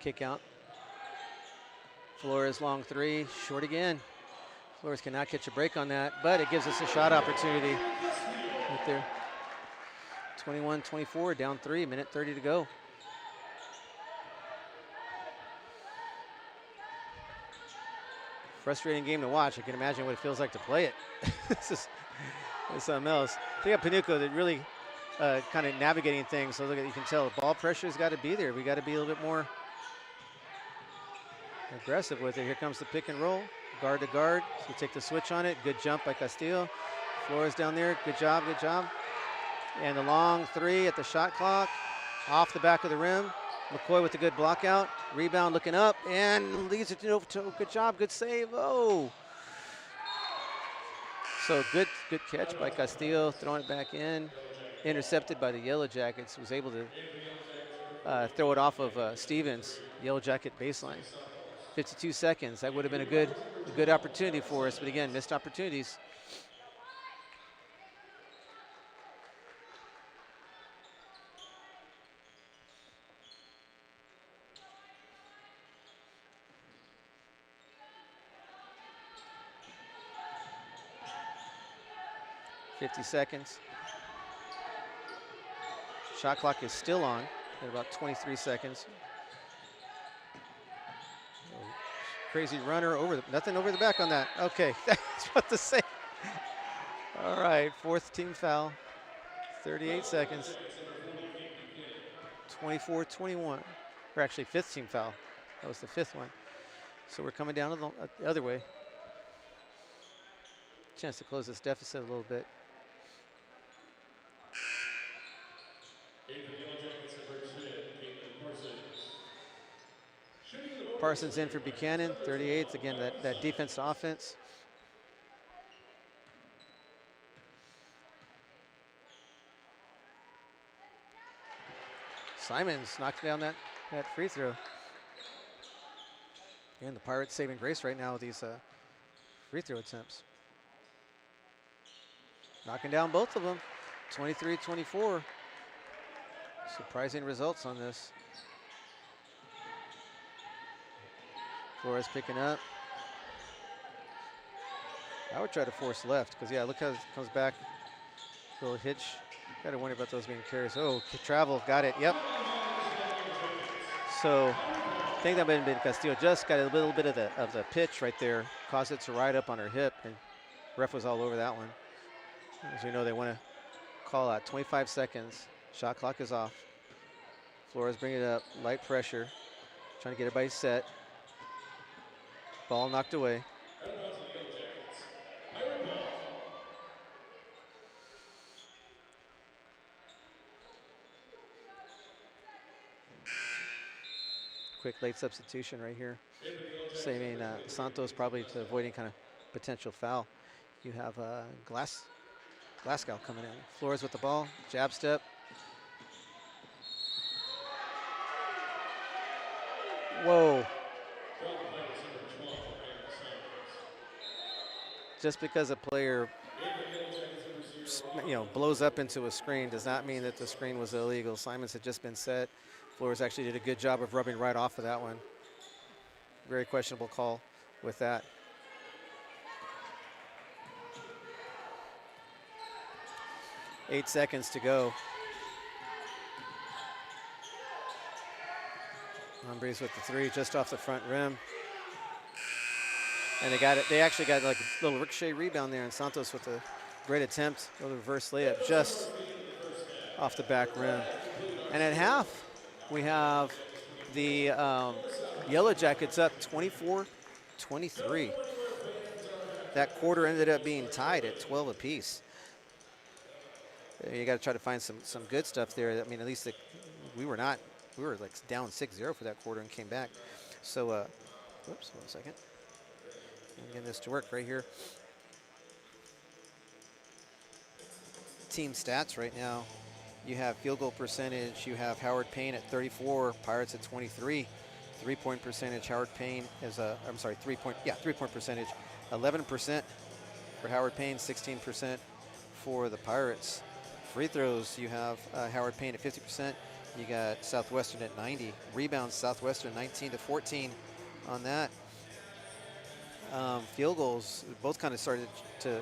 Kick out. Flores long 3, short again. Flores cannot catch a break on that, but it gives us a shot opportunity right there. 21-24, down 3, minute 30 to go. Frustrating game to watch. I can imagine what it feels like to play it. It's something else. They got Panuco that really kind of navigating things. So look at, you can tell the ball pressure's got to be there. We got to be a little bit more aggressive with it. Here comes the pick and roll, guard to guard. So take the switch on it. Good jump by Castillo. Flores down there. Good job, good job. And the long 3 at the shot clock, off the back of the rim. McCoy with a good block out. Rebound looking up and leads it to good job, good save. Oh. So good catch by Castillo, throwing it back in. Intercepted by the Yellow Jackets. Was able to throw it off of Stevens, Yellow Jacket baseline. 52 seconds. That would have been a good opportunity for us, but again, missed opportunities. .50 seconds. Shot clock is still on at about 23 seconds. Crazy runner nothing over the back on that. Okay, that's what to say. All right, 4th team foul. 38 seconds. 24-21. Or actually 5th team foul. That was the 5th one. So we're coming down to the other way. Chance to close this deficit a little bit. Parsons in for Buchanan, 38. Again, that defense to offense. Simons knocked down that free throw. And the Pirates saving grace right now with these free throw attempts. Knocking down both of them, 23-24. Surprising results on this. Flores picking up. I would try to force left because, yeah, look how it comes back. Little hitch. Got to wonder about those being carries. Oh, travel. Got it. Yep. So I think that might have been Castillo. Just got a little bit of the pitch right there. Caused it to ride up on her hip. And ref was all over that one. As you know, they want to call out 25 seconds. Shot clock is off. Flores bring it up. Light pressure. Trying to get everybody set. Ball knocked away. Quick late substitution right here. Saving Santos probably to avoid any kind of potential foul. You have Glasgow coming in. Flores with the ball. Jab step. Whoa. just because a player blows up into a screen does not mean that the screen was illegal. Simons had just been set. Flores actually did a good job of rubbing right off of that one. Very questionable call with that. Eight seconds to go. Hombres with the three just off the front rim. And they actually got like a little ricochet rebound there, and Santos with a great attempt, a little reverse layup just off the back rim. And at half, we have the Yellow Jackets up 24-23. That quarter ended up being tied at 12 apiece. You got to try to find some good stuff there. I mean, at least we were like down 6-0 for that quarter and came back. So, whoops, 1 second. I'm getting this to work right here. Team stats right now. You have field goal percentage. You have Howard Payne at 34, Pirates at 23. 3-point percentage, Howard Payne is three-point percentage, 11% for Howard Payne, 16% for the Pirates. Free throws, you have Howard Payne at 50%. You got Southwestern at 90. Rebounds, Southwestern 19-14 on that. Field goals, both kind of started to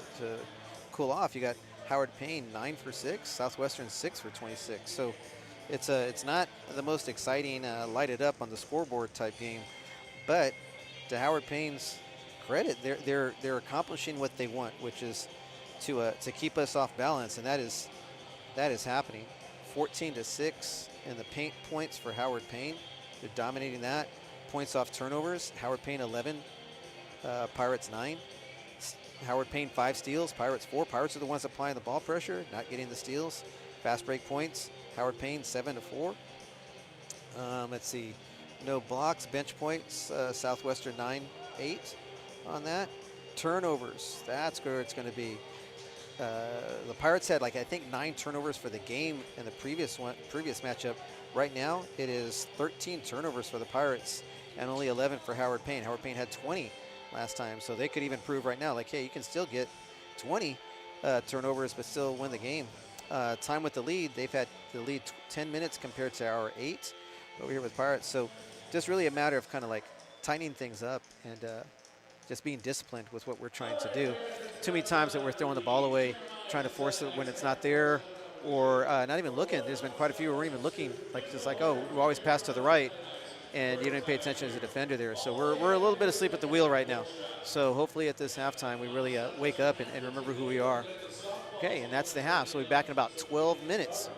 cool off. You got Howard Payne 9 for 6, Southwestern 6 for 26. So it's not the most exciting lighted up on the scoreboard type game, but to Howard Payne's credit, they're accomplishing what they want, which is to keep us off balance, and that is happening. 14-6 in the paint points for Howard Payne. They're dominating that. Points off turnovers, Howard Payne 11, Pirates 9. Howard Payne 5 steals, Pirates 4. Pirates are the ones applying the ball pressure, not getting the steals. Fast break points, Howard Payne 7-4. Let's see, no blocks, bench points, Southwestern 9-8 on that. Turnovers, that's where it's going to be. The Pirates had I think 9 turnovers for the game in the previous matchup. Right now it is 13 turnovers for the Pirates and only 11 for Howard Payne. Howard Payne had 20 last time, so they could even prove right now hey, you can still get 20 turnovers but still win the game. Time with the lead, they've had the lead 10 minutes compared to our 8 over here with Pirates. So just really a matter of kind of tightening things up and just being disciplined with what we're trying to do. Too many times that we're throwing the ball away, trying to force it when it's not there, or not even looking. There's been quite a few who weren't even looking, oh, we always pass to the right, and you don't pay attention as a defender there. So we're a little bit asleep at the wheel right now. So hopefully at this halftime we really wake up and remember who we are. Okay, and that's the half. So we'll be back in about 12 minutes.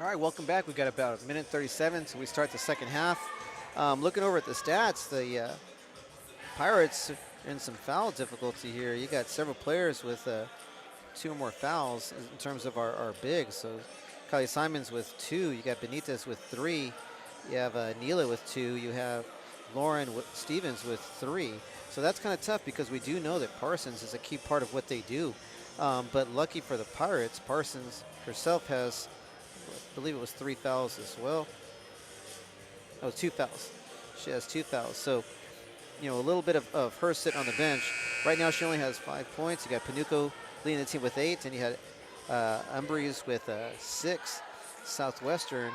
All right, welcome back. We've got about a minute 37 so we start the second half. Looking over at the stats, the Pirates are in some foul difficulty here. You got several players with 2 or more fouls in terms of our bigs. So Kylie Simons with 2. You got Benitez with 3. You have Neela with 2. You have Lauren Stevens with 3. So that's kind of tough because we do know that Parsons is a key part of what they do. But lucky for the Pirates, Parsons herself has, I believe it was 3 fouls as well. Oh, 2 fouls. She has 2 fouls. So, you know, a little bit of her sitting on the bench. Right now she only has 5 points. You got Panuco leading the team with 8, and you had Umbries with 6. Southwestern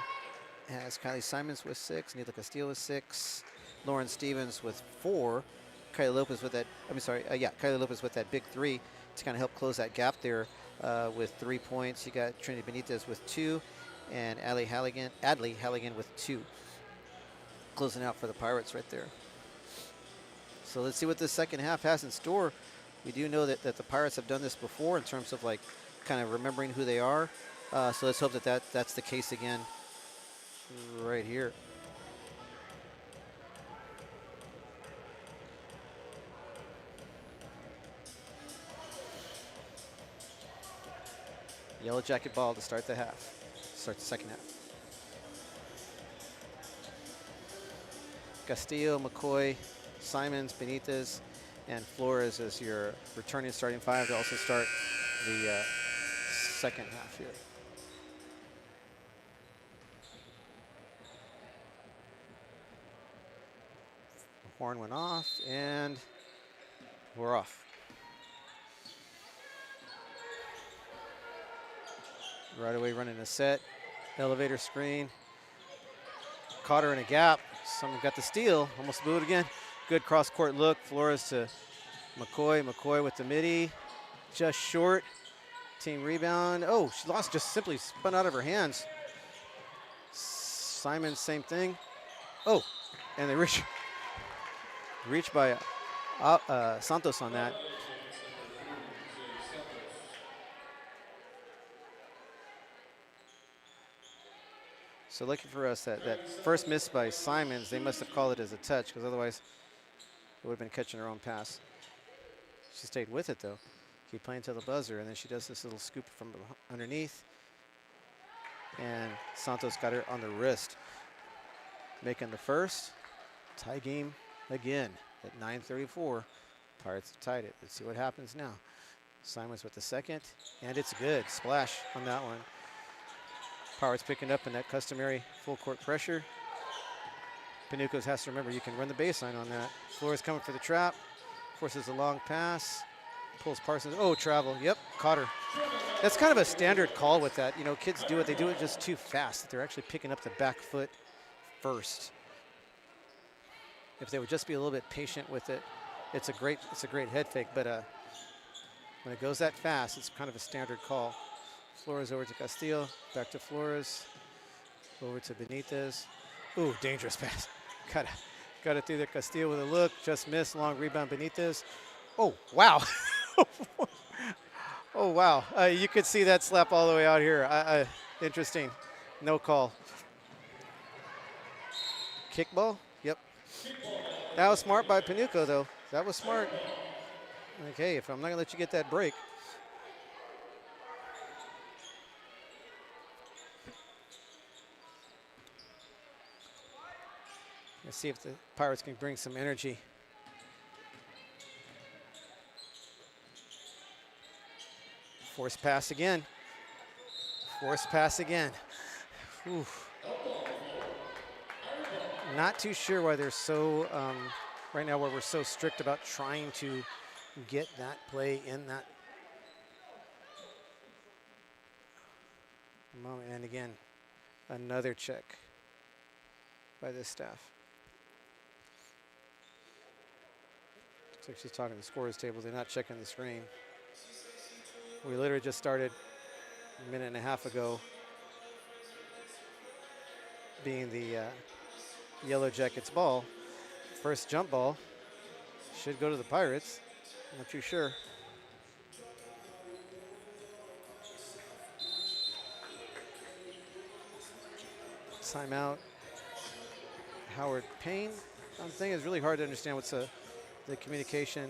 has Kylie Simons with 6, Nila Castillo with 6, Lauren Stevens with 4, Kylie Lopez with that, Kylie Lopez with that big 3 to kind of help close that gap there with 3 points. You got Trinity Benitez with 2, and Adley Halligan with 2. Closing out for the Pirates right there. So let's see what this second half has in store. We do know that the Pirates have done this before in terms of like kind of remembering who they are. So let's hope that's the case again right here. Yellow Jacket ball to start the half. Start the second half. Castillo, McCoy, Simons, Benitez, and Flores as your returning starting 5 to also start the second half here. The horn went off, and we're off. Right away running a set, elevator screen. Caught her in a gap. Someone got the steal, almost blew it again. Good cross-court look. Flores to McCoy. McCoy with the midi. Just short. Team rebound. Oh, she lost, just simply spun out of her hands. Simon, same thing. Oh, and they reach by Santos on that. So lucky for us that first miss by Simons, they must have called it as a touch because otherwise it would have been catching her own pass. She stayed with it though. Keep playing till the buzzer, and then she does this little scoop from underneath. And Santos got her on the wrist. Making the first. Tie game again at 9:34. Pirates have tied it. Let's see what happens now. Simons with the second, and it's good. Splash on that one. Pirates picking up in that customary full court pressure. Panucos has to remember you can run the baseline on that. Flores coming for the trap. Forces a long pass. Pulls Parsons. Oh, travel. Yep, caught her. That's kind of a standard call with that. You know, kids do it. They do it just too fast. They're actually picking up the back foot first. If they would just be a little bit patient with it, it's a great head fake. But when it goes that fast, it's kind of a standard call. Flores over to Castillo, back to Flores, over to Benitez. Ooh, dangerous pass. Got it through there. Castillo with a look, just missed. Long rebound, Benitez. Oh, wow. Oh, wow. You could see that slap all the way out here. Interesting. No call. Kickball? Yep. That was smart by Panuco, though. That was smart. Okay, if I'm not going to let you get that break. Let's see if the Pirates can bring some energy. Force pass again. Force pass again. Oof. Not too sure why they're so, right now where we're so strict about trying to get that play in that moment. And again, another check by this staff. Looks like she's talking to the scorer's table. They're not checking the screen. We literally just started a minute and a half ago being the Yellow Jackets ball. First jump ball should go to the Pirates. Not too sure. Timeout. Howard Payne. I'm thinking it's really hard to understand what's the communication.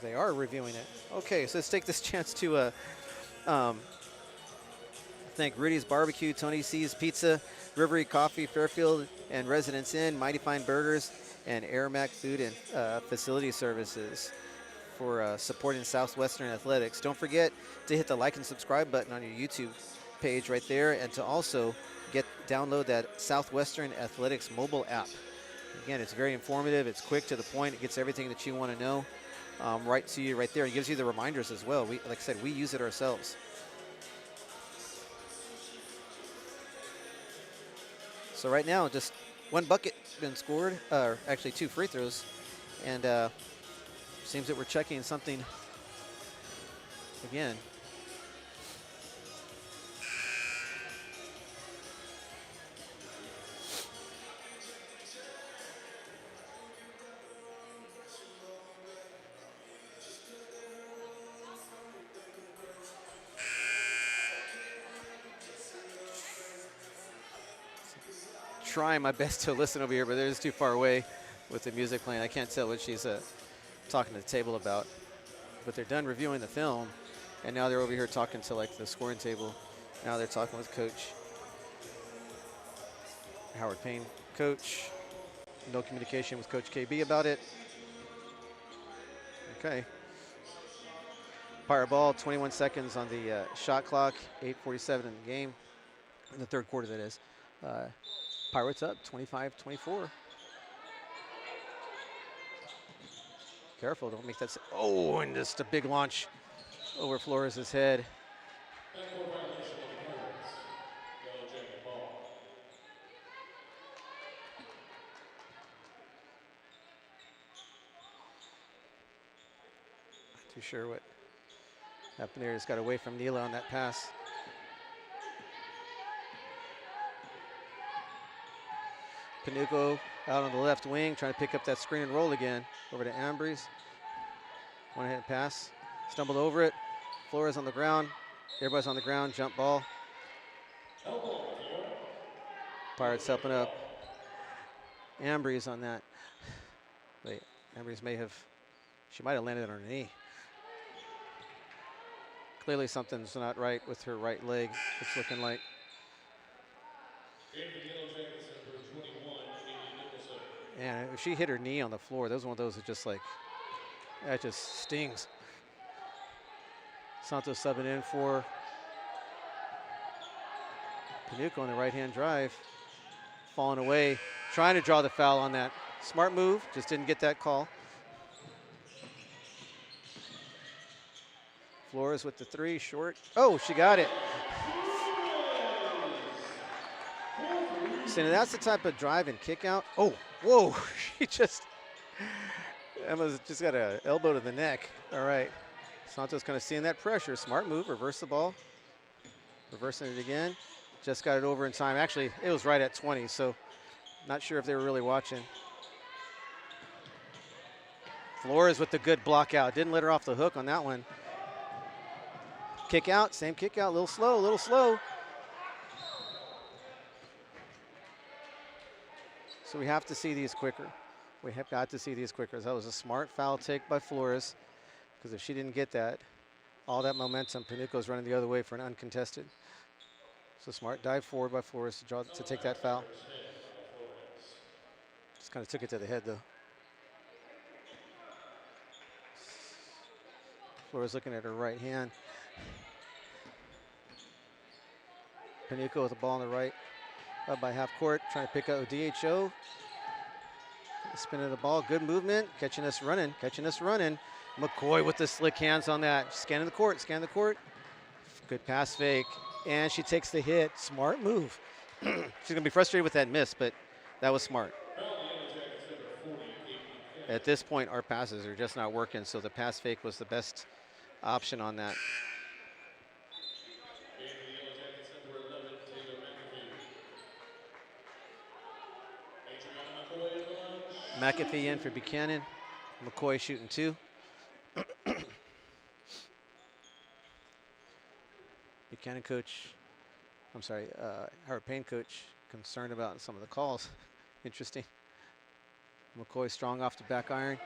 They are reviewing it. Okay, so let's take this chance to thank Rudy's Barbecue, Tony C's Pizza, Rivery Coffee, Fairfield and Residence Inn, Mighty Fine Burgers, and Airmac Food and Facility Services for supporting Southwestern Athletics. Don't forget to hit the like and subscribe button on your YouTube page right there, and to also download that Southwestern Athletics mobile app. Again, it's very informative. It's quick to the point. It gets everything that you want to know right to you right there. It gives you the reminders as well. Like I said, we use it ourselves. So right now, just one bucket been scored, actually 2 free throws, and seems that we're checking something again. Trying my best to listen over here, but it's too far away with the music playing. I can't tell what she's talking to the table about. But they're done reviewing the film, and now they're over here talking to like the scoring table. Now they're talking with Coach Howard Payne. Coach, no communication with Coach KB about it. Okay. Pirate ball, 21 seconds on the shot clock, 8:47 in the game, in the third quarter that is. Pirates up 25-24. Careful, don't make that. Oh, and just a big launch over Flores' head. Not too sure what happened there. Just got away from Neela on that pass. Panuco out on the left wing, trying to pick up that screen and roll again. Over to Ambrose. One-handed pass. Stumbled over it. Flores on the ground. Everybody's on the ground. Jump ball. Pirates helping up. Ambrose on that. Wait, Ambrose she might have landed on her knee. Clearly something's not right with her right leg, it's looking like. And if she hit her knee on the floor, that was one of those that just like, that just stings. Santos subbing in for Panuco on the right-hand drive. Falling away, trying to draw the foul on that. Smart move, just didn't get that call. Flores with the 3, short. Oh, she got it. So that's the type of drive and kick out. Oh, whoa, Emma's just got an elbow to the neck. All right, Santos kind of seeing that pressure. Smart move, reverse the ball. Reversing it again. Just got it over in time. Actually, it was right at 20, so not sure if they were really watching. Flores with the good block out. Didn't let her off the hook on that one. Kick out, same kick out, a little slow, a little slow. So we have to see these quicker. We have got to see these quicker. That was a smart foul take by Flores, because if she didn't get that, all that momentum, Panuco's running the other way for an uncontested. So smart dive forward by Flores to take that foul. Just kind of took it to the head, though. Flores looking at her right hand. Panuco with the ball on the right, up by half court, trying to pick up DHO. Spin of the ball, good movement, catching us running. McCoy with the slick hands on that. Scanning the court. Good pass fake, and she takes the hit. Smart move. She's gonna be frustrated with that miss, but that was smart. At this point, our passes are just not working, so the pass fake was the best option on that. McAfee in for Buchanan. McCoy shooting 2. Buchanan coach, I'm sorry, Howard Payne coach, concerned about some of the calls. Interesting. McCoy strong off the back iron.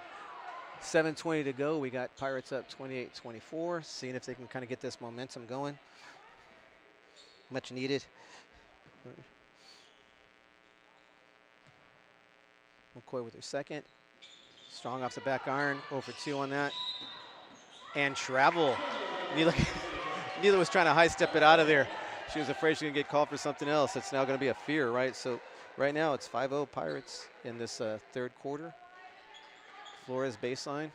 7:20 to go. We got Pirates up 28-24. Seeing if they can kind of get this momentum going. Much needed. McCoy with her second. Strong off the back iron. 0 for 2 on that. And travel. Neither was trying to high step it out of there. She was afraid she was going to get called for something else. It's now going to be a fear, right? So right now it's 5-0 Pirates in this third quarter. Flores baseline.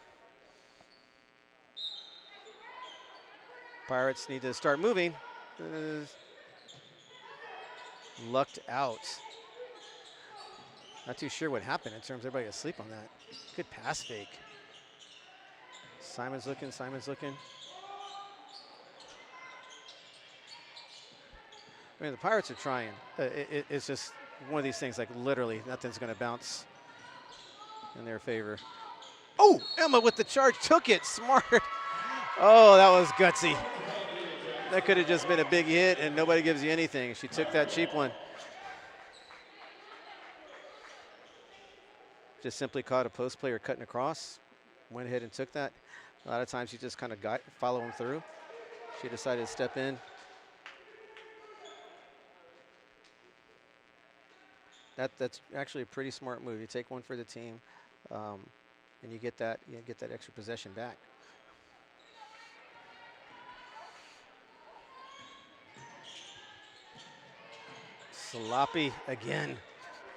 Pirates need to start moving. Lucked out. Not too sure what happened in terms of everybody asleep on that. Good pass fake. Simon's looking, Simon's looking. I mean, the Pirates are trying. It's just one of these things, like literally nothing's going to bounce in their favor. Oh, Emma with the charge, took it, smart. Oh, that was gutsy. That could have just been a big hit and nobody gives you anything. She took that cheap one. Just simply caught a post player cutting across, went ahead and took that. A lot of times you just kind of follow them through. She decided to step in. That's actually a pretty smart move. You take one for the team, and you get that extra possession back. Sloppy again.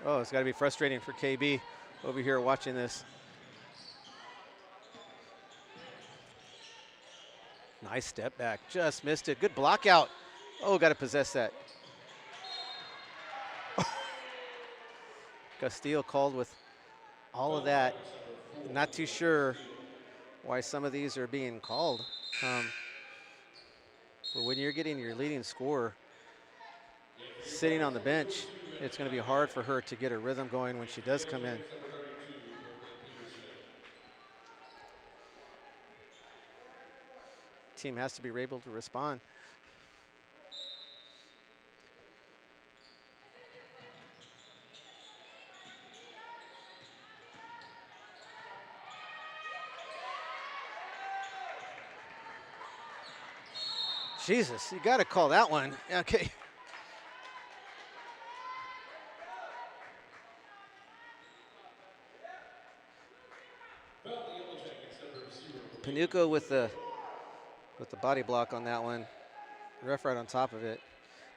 Oh, it's got to be frustrating for KB over here watching this. Nice step back, just missed it. Good block out. Oh, got to possess that. Castillo called with all of that. Not too sure why some of these are being called. But when you're getting your leading scorer sitting on the bench, it's going to be hard for her to get her rhythm going when she does come in. Team has to be able to respond. Jesus, you got to call that one. Okay. Panuco with the body block on that one. Ref right on top of it.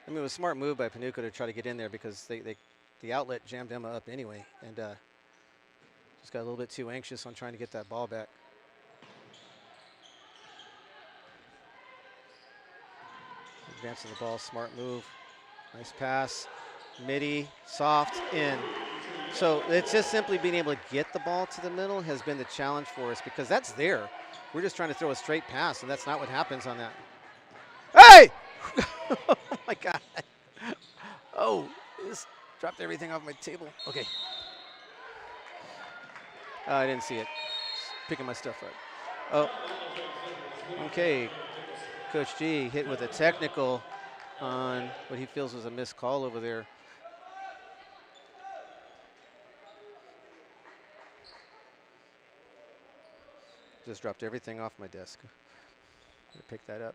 I mean, it was a smart move by Panuco to try to get in there because the outlet jammed Emma up anyway, and just got a little bit too anxious on trying to get that ball back. Advancing the ball, smart move. Nice pass. Midi, soft, in. So it's just simply being able to get the ball to the middle has been the challenge for us because that's there. We're just trying to throw a straight pass, and that's not what happens on that. Hey! Oh, my God. Oh, just dropped everything off my table. Okay. I didn't see it. Just picking my stuff up. Oh, okay. Coach G hit with a technical on what he feels was a missed call over there. Just dropped everything off my desk. I'm gonna pick that up.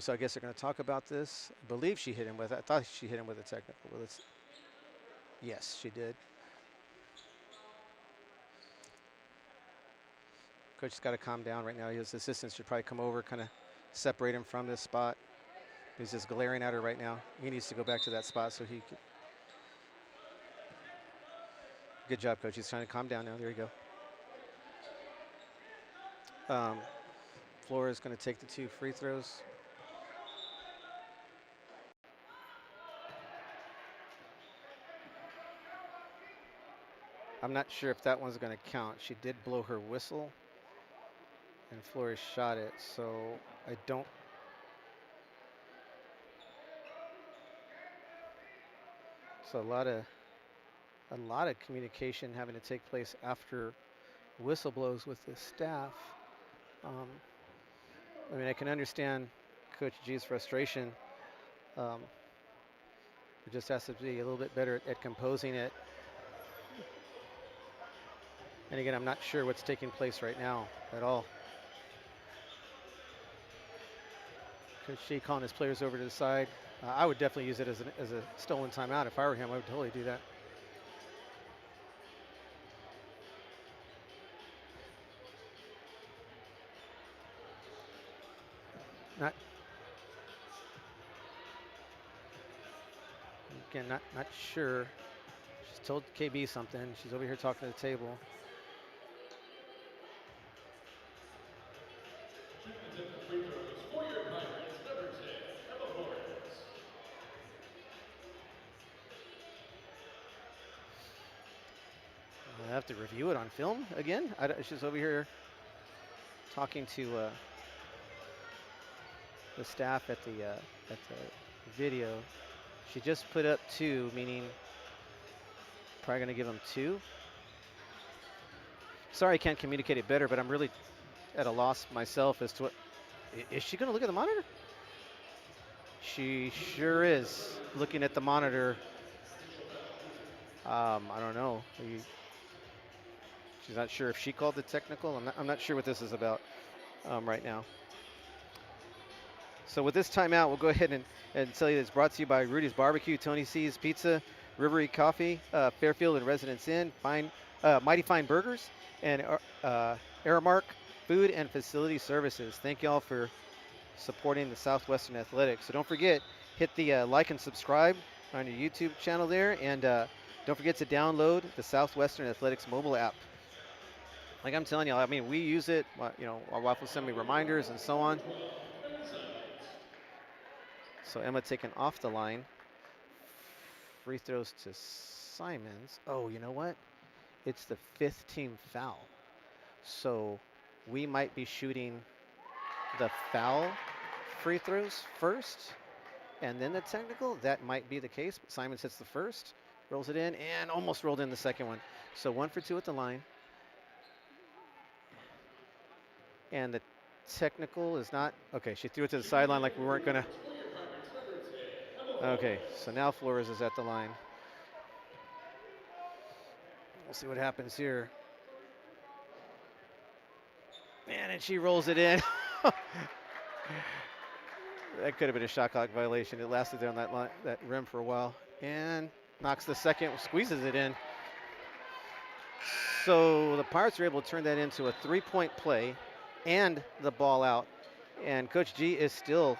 So I guess they're going to talk about this. I believe she hit him with it. I thought she hit him with a technical. Well, yes, she did. Coach has got to calm down right now. His assistants should probably come over, kind of separate him from this spot. He's just glaring at her right now. He needs to go back to that spot so he could. Good job, Coach. He's trying to calm down now. There you go. Flores is going to take the 2 free throws. I'm not sure if that one's going to count. She did blow her whistle, and Flores shot it, so I don't. So a lot of communication having to take place after whistle blows with the staff. I mean, I can understand Coach G's frustration. It just has to be a little bit better at composing it. And again, I'm not sure what's taking place right now at all. Coach G calling his players over to the side. I would definitely use it as a stolen timeout. If I were him, I would totally do that. Not Again, not sure. She's told KB something. She's over here talking to the table. I have to review it on film again. She's over here talking to the staff at the video. She just put up 2, meaning probably going to give them 2. Sorry I can't communicate it better, but I'm really at a loss myself as to what. Is she going to look at the monitor? She sure is looking at the monitor. I don't know. She's not sure if she called the technical. I'm not sure what this is about right now. So with this timeout, we'll go ahead and tell you that it's brought to you by Rudy's Barbecue, Tony C's Pizza, Rivery Coffee, Fairfield and Residence Inn, Mighty Fine Burgers, and Aramark Food and Facility Services. Thank you all for supporting the Southwestern Athletics. So don't forget, hit the like and subscribe on your YouTube channel there, and don't forget to download the Southwestern Athletics mobile app. Like I'm telling you, I mean, we use it. You know, our wife will send me reminders and so on. So Emma taken off the line. Free throws to Simons. Oh, you know what? It's the 5th team foul. So we might be shooting the foul free throws first and then the technical. That might be the case. But Simons hits the first, rolls it in, and almost rolled in the second one. So 1 for 2 at the line. And the technical is not. Okay, she threw it to the sideline like we weren't going to. Okay, so now Flores is at the line. We'll see what happens here. Man, and she rolls it in. That could have been a shot clock violation. It lasted there on that rim for a while. And knocks the second, squeezes it in. So the Pirates are able to turn that into a 3-point play and the ball out. And Coach G is still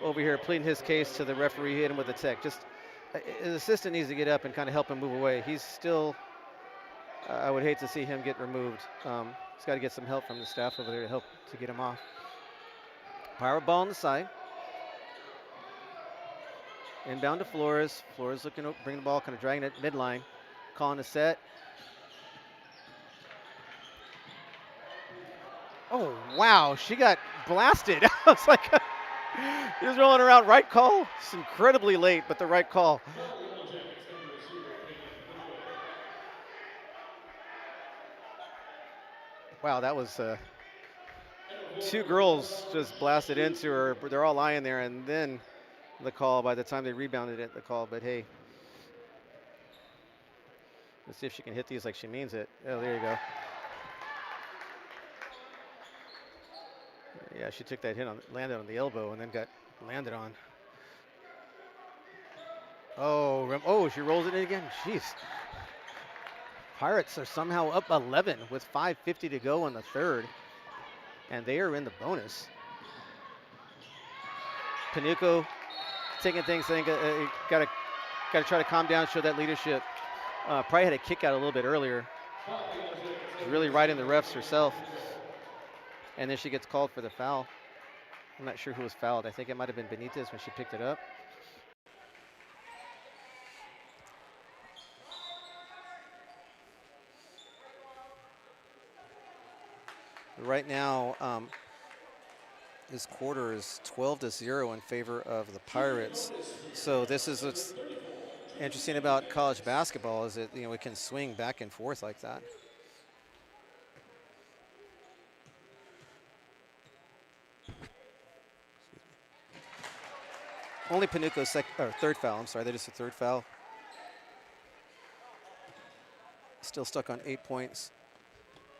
over here pleading his case to the referee, hit him with the tech. Just his assistant needs to get up and kind of help him move away. He's still, I would hate to see him get removed. He's got to get some help from the staff over there to help to get him off. Pirate ball on the side. Inbound to Flores. Flores looking to bring the ball, kind of dragging it midline. Calling a set. Oh, wow. She got blasted. It's like he was rolling around. Right call. It's incredibly late, but the right call. Wow, that was 2 girls just blasted into her. They're all lying there, and then the call. By the time they rebounded it, the call. But hey, let's see if she can hit these like she means it. Oh, there you go. Yeah, she took that hit landed on the elbow, and then got landed on. Oh, she rolls it in again. Jeez. Pirates are somehow up 11 with 5:50 to go in the third, and they are in the bonus. Panuco taking things. I think got to try to calm down, show that leadership. Probably had a kick out a little bit earlier. Really riding the refs herself, and then she gets called for the foul. I'm not sure who was fouled. I think it might have been Benitez when she picked it up. Right now, this quarter is 12-0 in favor of the Pirates. So this is what's interesting about college basketball, is that, you know, it can swing back and forth like that. only Panuco's third foul. I'm sorry, that is the third foul. Still stuck on 8 points.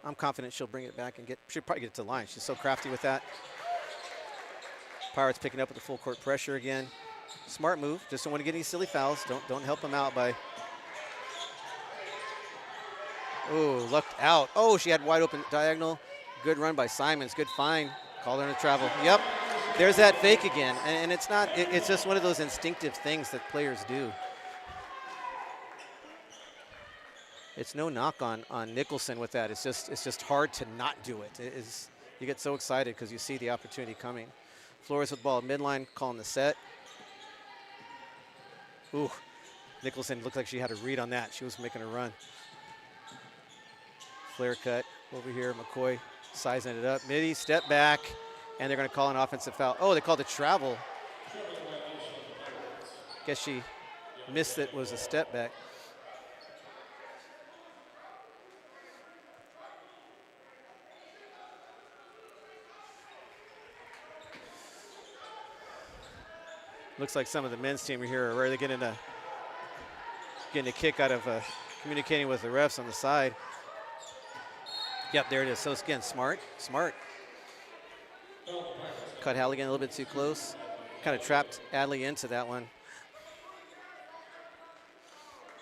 I'm confident she'll bring it back and she'll probably get it to the line. She's so crafty with that. Pirates picking up with the full court pressure again. Smart move. Just don't want to get any silly fouls. Don't help them out by. Oh, lucked out. Oh, she had wide open diagonal. Good run by Simons. Good find. Called her to travel. Yep. There's that fake again. And it's not. It's just one of those instinctive things that players do. It's no knock on Nicholson with that. It's just hard to not do it. You get so excited because you see the opportunity coming. Flores with ball at midline, calling the set. Ooh, Nicholson looked like she had a read on that. She was making a run. Flare cut over here. McCoy sizing it up. Midi, step back, and they're going to call an offensive foul. Oh, they called a travel. Guess she missed it. Was a step back. Looks like some of the men's team here are really getting a kick out of communicating with the refs on the side. Yep, there it is. So again, smart. Cut Halligan a little bit too close. Kind of trapped Adley into that one.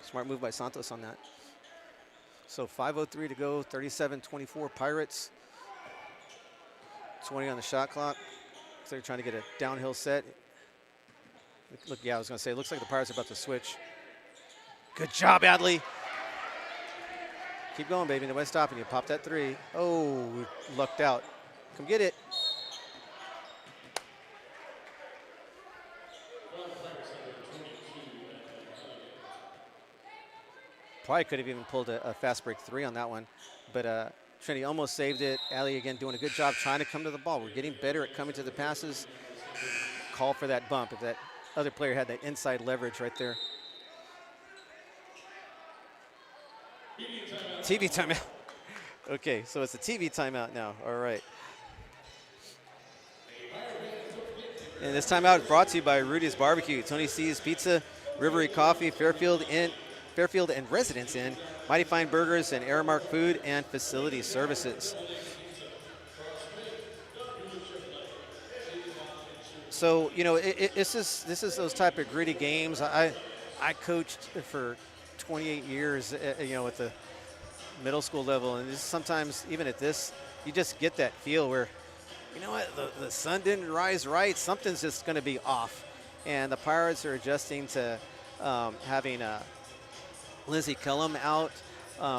Smart move by Santos on that. So 5:03 to go, 37-24 Pirates. 20 on the shot clock. So they're trying to get a downhill set. Look, yeah, I was going to say, it looks like the Pirates are about to switch. Good job, Adley. Keep going, baby. Nobody's stopping you. Pop that three. Oh, lucked out. Come get it. Probably could have even pulled a fast break three on that one. But Trinity almost saved it. Adley, again, doing a good job trying to come to the ball. We're getting better at coming to the passes. Call for that bump if that other player had that inside leverage right there. TV timeout. Okay, so it's a TV timeout now. All right. And this timeout is brought to you by Rudy's Barbecue, Tony C's Pizza, Rivery Coffee, Fairfield and Residence Inn, Mighty Fine Burgers, and Aramark Food and Facility Services. So, you know, this is those type of gritty games. I coached for 28 years, you know, at the middle school level, and sometimes even at this, you just get that feel where, you know what, the sun didn't rise right. Something's just going to be off, and the Pirates are adjusting to having Lizzie Cullum out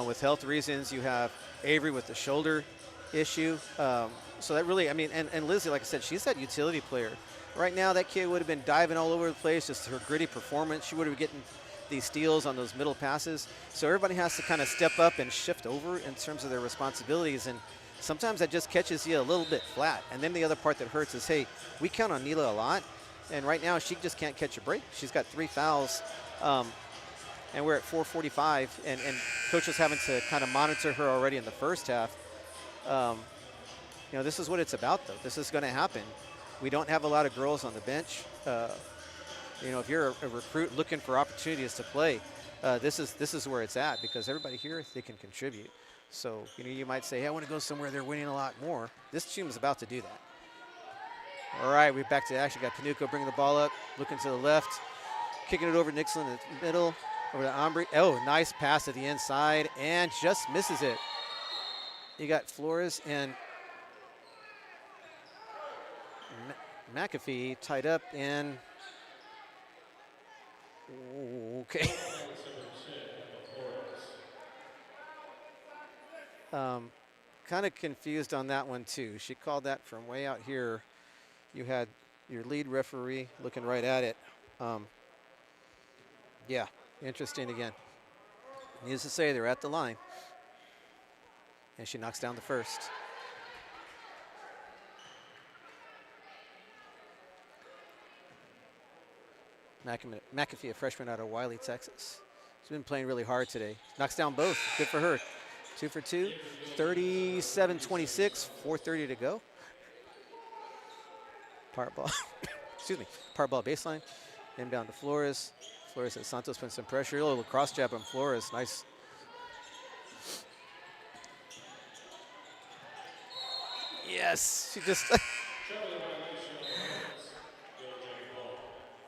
with health reasons. You have Avery with the shoulder issue. So that really, I mean, and Lizzie, like I said, she's that utility player. Right now, that kid would have been diving all over the place, just her gritty performance. She would have been getting these steals on those middle passes. So everybody has to kind of step up and shift over in terms of their responsibilities. And sometimes that just catches you a little bit flat. And then the other part that hurts is, hey, we count on Neela a lot. And right now, she just can't catch a break. She's got 3 fouls. And we're at 4:45. And Coach is having to kind of monitor her already in the first half. You know, this is what it's about, though. This is going to happen. We don't have a lot of girls on the bench. You know, if you're a recruit looking for opportunities to play, this is where it's at, because everybody here, they can contribute. So, you know, you might say, hey, I want to go somewhere they're winning a lot more. This team is about to do that. All right, we're back to action. Got Panuco bringing the ball up, looking to the left, kicking it over to Nixon in the middle, over to Ambry. Oh, nice pass to the inside, and just misses it. You got Flores and McAfee tied up, and okay. Kind of confused on that one too. She called that from way out here. You had your lead referee looking right at it. Yeah, interesting again. Needless to say, they're at the line. And she knocks down the first. McAfee, a freshman out of Wiley, Texas. She's been playing really hard today. Knocks down both. Good for her. 2 for 2. 37-26. 4:30 to go. Part ball. power ball baseline. Inbound to Flores. Flores and Santos putting some pressure. A little cross jab on Flores. Nice. Yes, she just.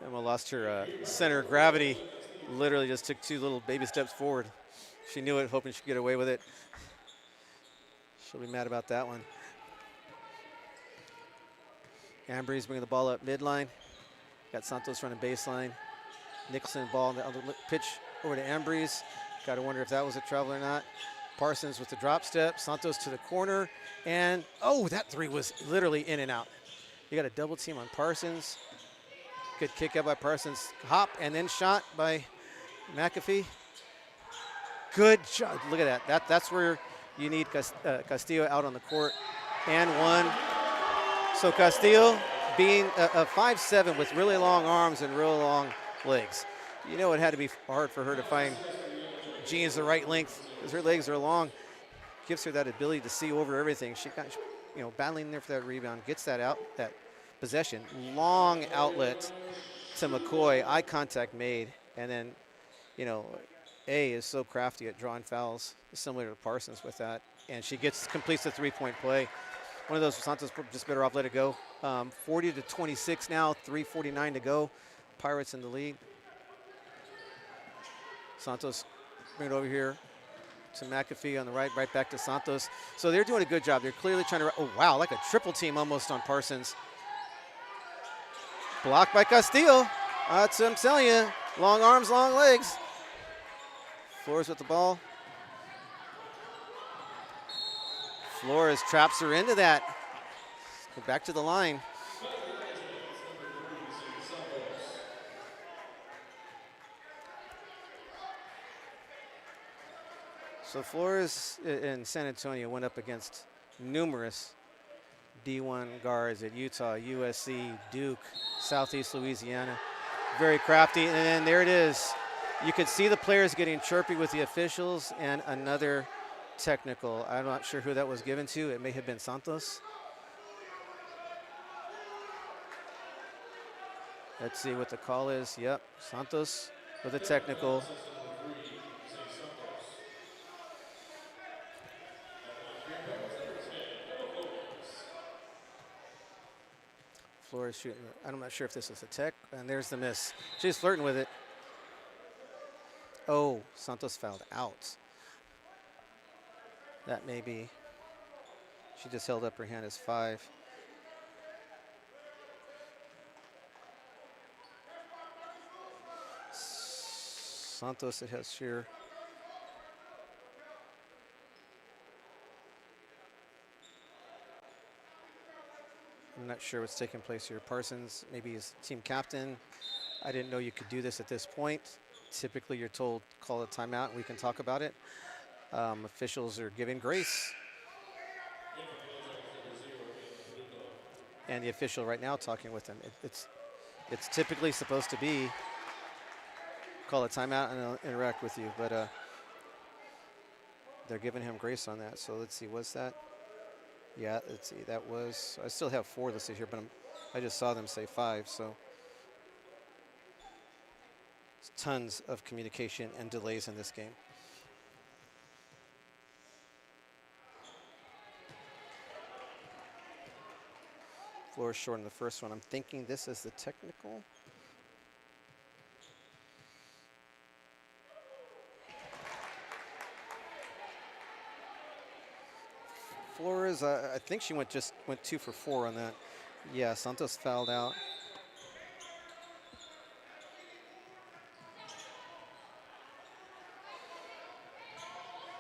Emma lost her center of gravity. Literally just took 2 little baby steps forward. She knew it, hoping she'd get away with it. She'll be mad about that one. Ambry's bringing the ball up midline. Got Santos running baseline. Nicholson ball on the pitch over to Ambry's. Got to wonder if that was a travel or not. Parsons with the drop step. Santos to the corner. And, oh, that 3 was literally in and out. You got a double team on Parsons. Good kick out by Parsons. Hop and then shot by McAfee. Good job. Look at that. That's where you need Castillo out on the court. And 1. So Castillo being a 5'7" with really long arms and really long legs. You know it had to be hard for her to find jeans the right length because her legs are long. Gives her that ability to see over everything. She got, battling there for that rebound. Gets that out, that possession. Long outlet to McCoy. Eye contact made. And then, A is so crafty at drawing fouls, similar to Parsons with that. And she completes the 3-point play. One of those, Santos just better off let it go. 40-26 now, 3:49 to go. Pirates in the lead. Santos bring it over here to McAfee on the right back to Santos. So they're doing a good job. They're clearly trying to, oh wow, like a triple team almost on Parsons. Blocked by Castillo. That's what I'm telling you. Long arms, long legs. Flores with the ball. Flores traps her into that. Go back to the line. So Flores in San Antonio went up against numerous D1 guards at Utah, USC, Duke, Southeast Louisiana. Very crafty, and then there it is. You could see the players getting chirpy with the officials, and another technical. I'm not sure who that was given to. It may have been Santos. Let's see what the call is. Yep, Santos with a technical. Flores shooting. I'm not sure if this is a tech, and there's the miss. She's flirting with it. Oh, Santos fouled out. That may be. She just held up her hand as 5. Santos, it has sheer. I'm not sure what's taking place here. Parsons, maybe he's team captain. I didn't know you could do this at this point. Typically, you're told, call a timeout, and we can talk about it. Officials are giving grace. And the official right now talking with him. It's typically supposed to be call a timeout and I'll interact with you, but they're giving him grace on that. So let's see, was that? Yeah, let's see, that was, I still have 4 listed here, but I just saw them say 5, so. Tons of communication and delays in this game. Flores short in the first one. I'm thinking this is the technical. Flores, I think she went 2 for 4 on that. Yeah, Santos fouled out.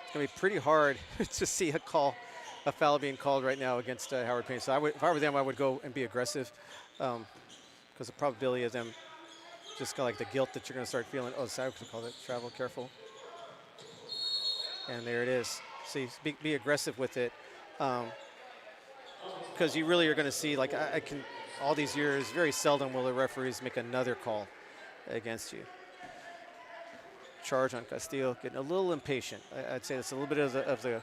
It's gonna be pretty hard to see a foul being called right now against Howard Payne. So if I were them, I would go and be aggressive, because the probability of them just kind of like the guilt that you're gonna start feeling. Oh, sorry, we call it travel. Careful. And there it is. See, be aggressive with it, because you really are gonna see, like I can, all these years, very seldom will the referees make another call against you. Charge on Castillo, getting a little impatient. I'd say that's a little bit of the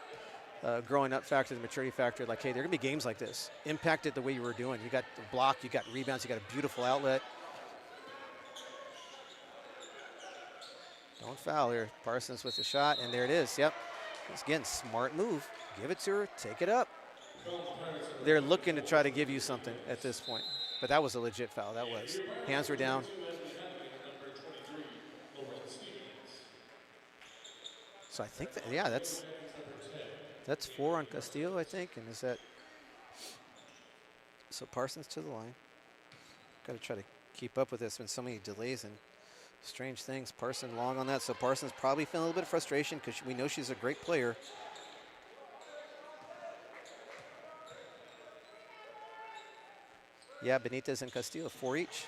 growing up factor, the maturity factor. Like, hey, there are going to be games like this. Impacted the way you were doing. You got the block, you got rebounds, you got a beautiful outlet. Don't foul here. Parsons with the shot, and there it is. Yep. Once again, smart move. Give it to her, take it up. They're looking to try to give you something at this point. But that was a legit foul. That was. Hands were down. So I think that, yeah, that's 4 on Castillo, I think. And is that, so Parsons to the line. Got to try to keep up with this. Been so many delays and strange things. Parsons long on that. So Parsons probably feeling a little bit of frustration because we know she's a great player. Yeah, Benitez and Castillo, 4 each,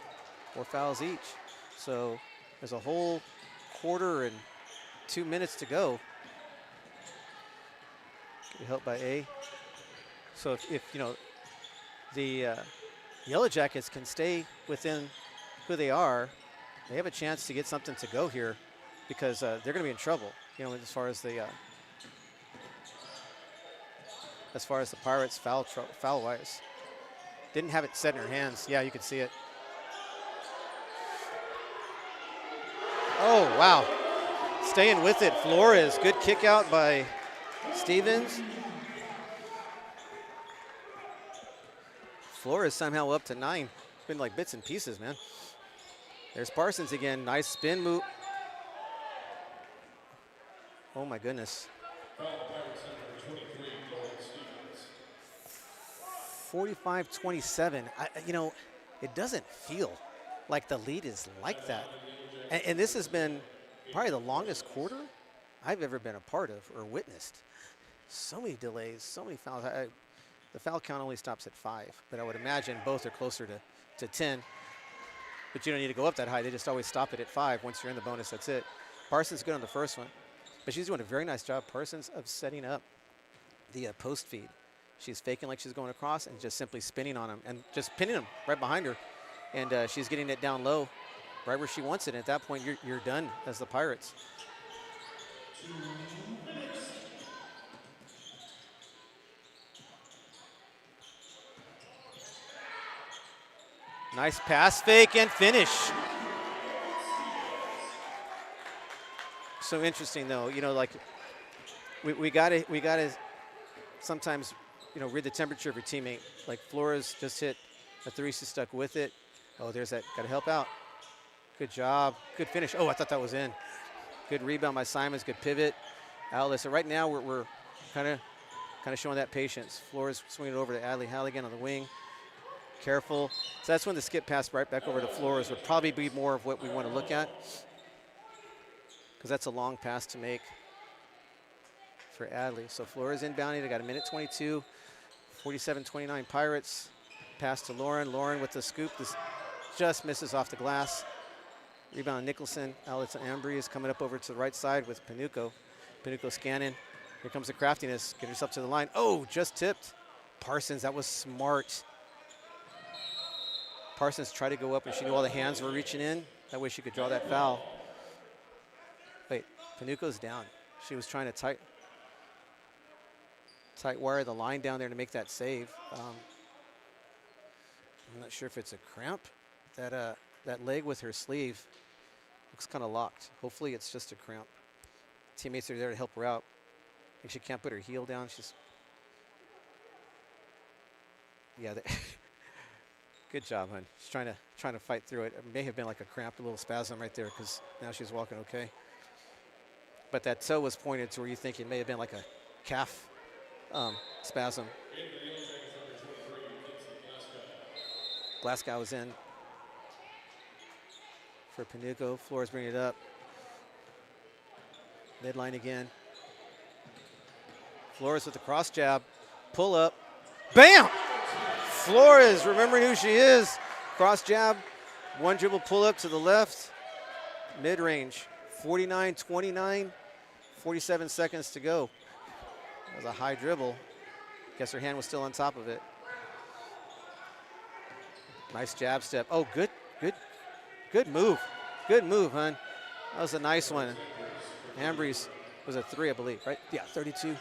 4 fouls each. So there's a whole quarter and 2 minutes to go. Good help by A. So if you know, the Yellow Jackets can stay within who they are, they have a chance to get something to go here because they're going to be in trouble, you know, as far as the Pirates foul-wise. Didn't have it set in her hands. Yeah, you could see it. Oh, wow. Staying with it. Flores, good kick out by Stevens. Flores somehow up to 9. It's been like bits and pieces, man. There's Parsons again. Nice spin move. Oh, my goodness. 45-27. You know, it doesn't feel like the lead is like that. And this has been probably the longest quarter I've ever been a part of or witnessed. So many delays, so many fouls. The foul count only stops at 5, but I would imagine both are closer to 10. But you don't need to go up that high. They just always stop it at 5. Once you're in the bonus, that's it. Parsons good on the first one. But she's doing a very nice job, Parsons, of setting up the post feed. She's faking like she's going across and just simply spinning on him and just pinning him right behind her. And she's getting it down low, right where she wants it. And at that point, you're done as the Pirates. Nice pass, fake, and finish. So interesting, though. You know, like we gotta sometimes, you know, read the temperature of your teammate. Like Flores just hit a 3, she's stuck with it. Oh, there's that. Got to help out. Good job. Good finish. Oh, I thought that was in. Good rebound by Simons. Good pivot. Outlet. So right now we're kind of showing that patience. Flores swinging it over to Adley Halligan on the wing. Careful. So that's when the skip pass right back over to Flores would probably be more of what we want to look at, because that's a long pass to make for Adley. So Flores inbounding. They got a minute 22. 47-29 Pirates. Pass to Lauren. Lauren with the scoop. This just misses off the glass. Rebound Nicholson. Outlet to Ambry is coming up over to the right side with Panuco. Panuco scanning. Here comes the craftiness. Get herself to the line. Oh, just tipped. Parsons, that was smart. Parsons tried to go up and she knew all the hands were reaching in. That way she could draw that foul. Wait, Panuco's down. She was trying to tight wire the line down there to make that save. I'm not sure if it's a cramp. That leg with her sleeve looks kind of locked. Hopefully it's just a cramp. Teammates are there to help her out. I think she can't put her heel down. She's, yeah. Good job, hon. She's trying to fight through it. It may have been like a cramp, a little spasm right there, because now she's walking okay. But that toe was pointed to where you think it may have been like a calf spasm. Glasgow was in for Panuco. Flores bringing it up. Midline again. Flores with the cross jab. Pull up. Bam! Flores, remembering who she is. Cross jab. One dribble pull up to the left. Mid-range. 49-29. 47 seconds to go. That was a high dribble. Guess her hand was still on top of it. Nice jab step. Oh, good move. Good move, hon. That was a nice one. Ambry's was a 3, I believe, right? Yeah, 32.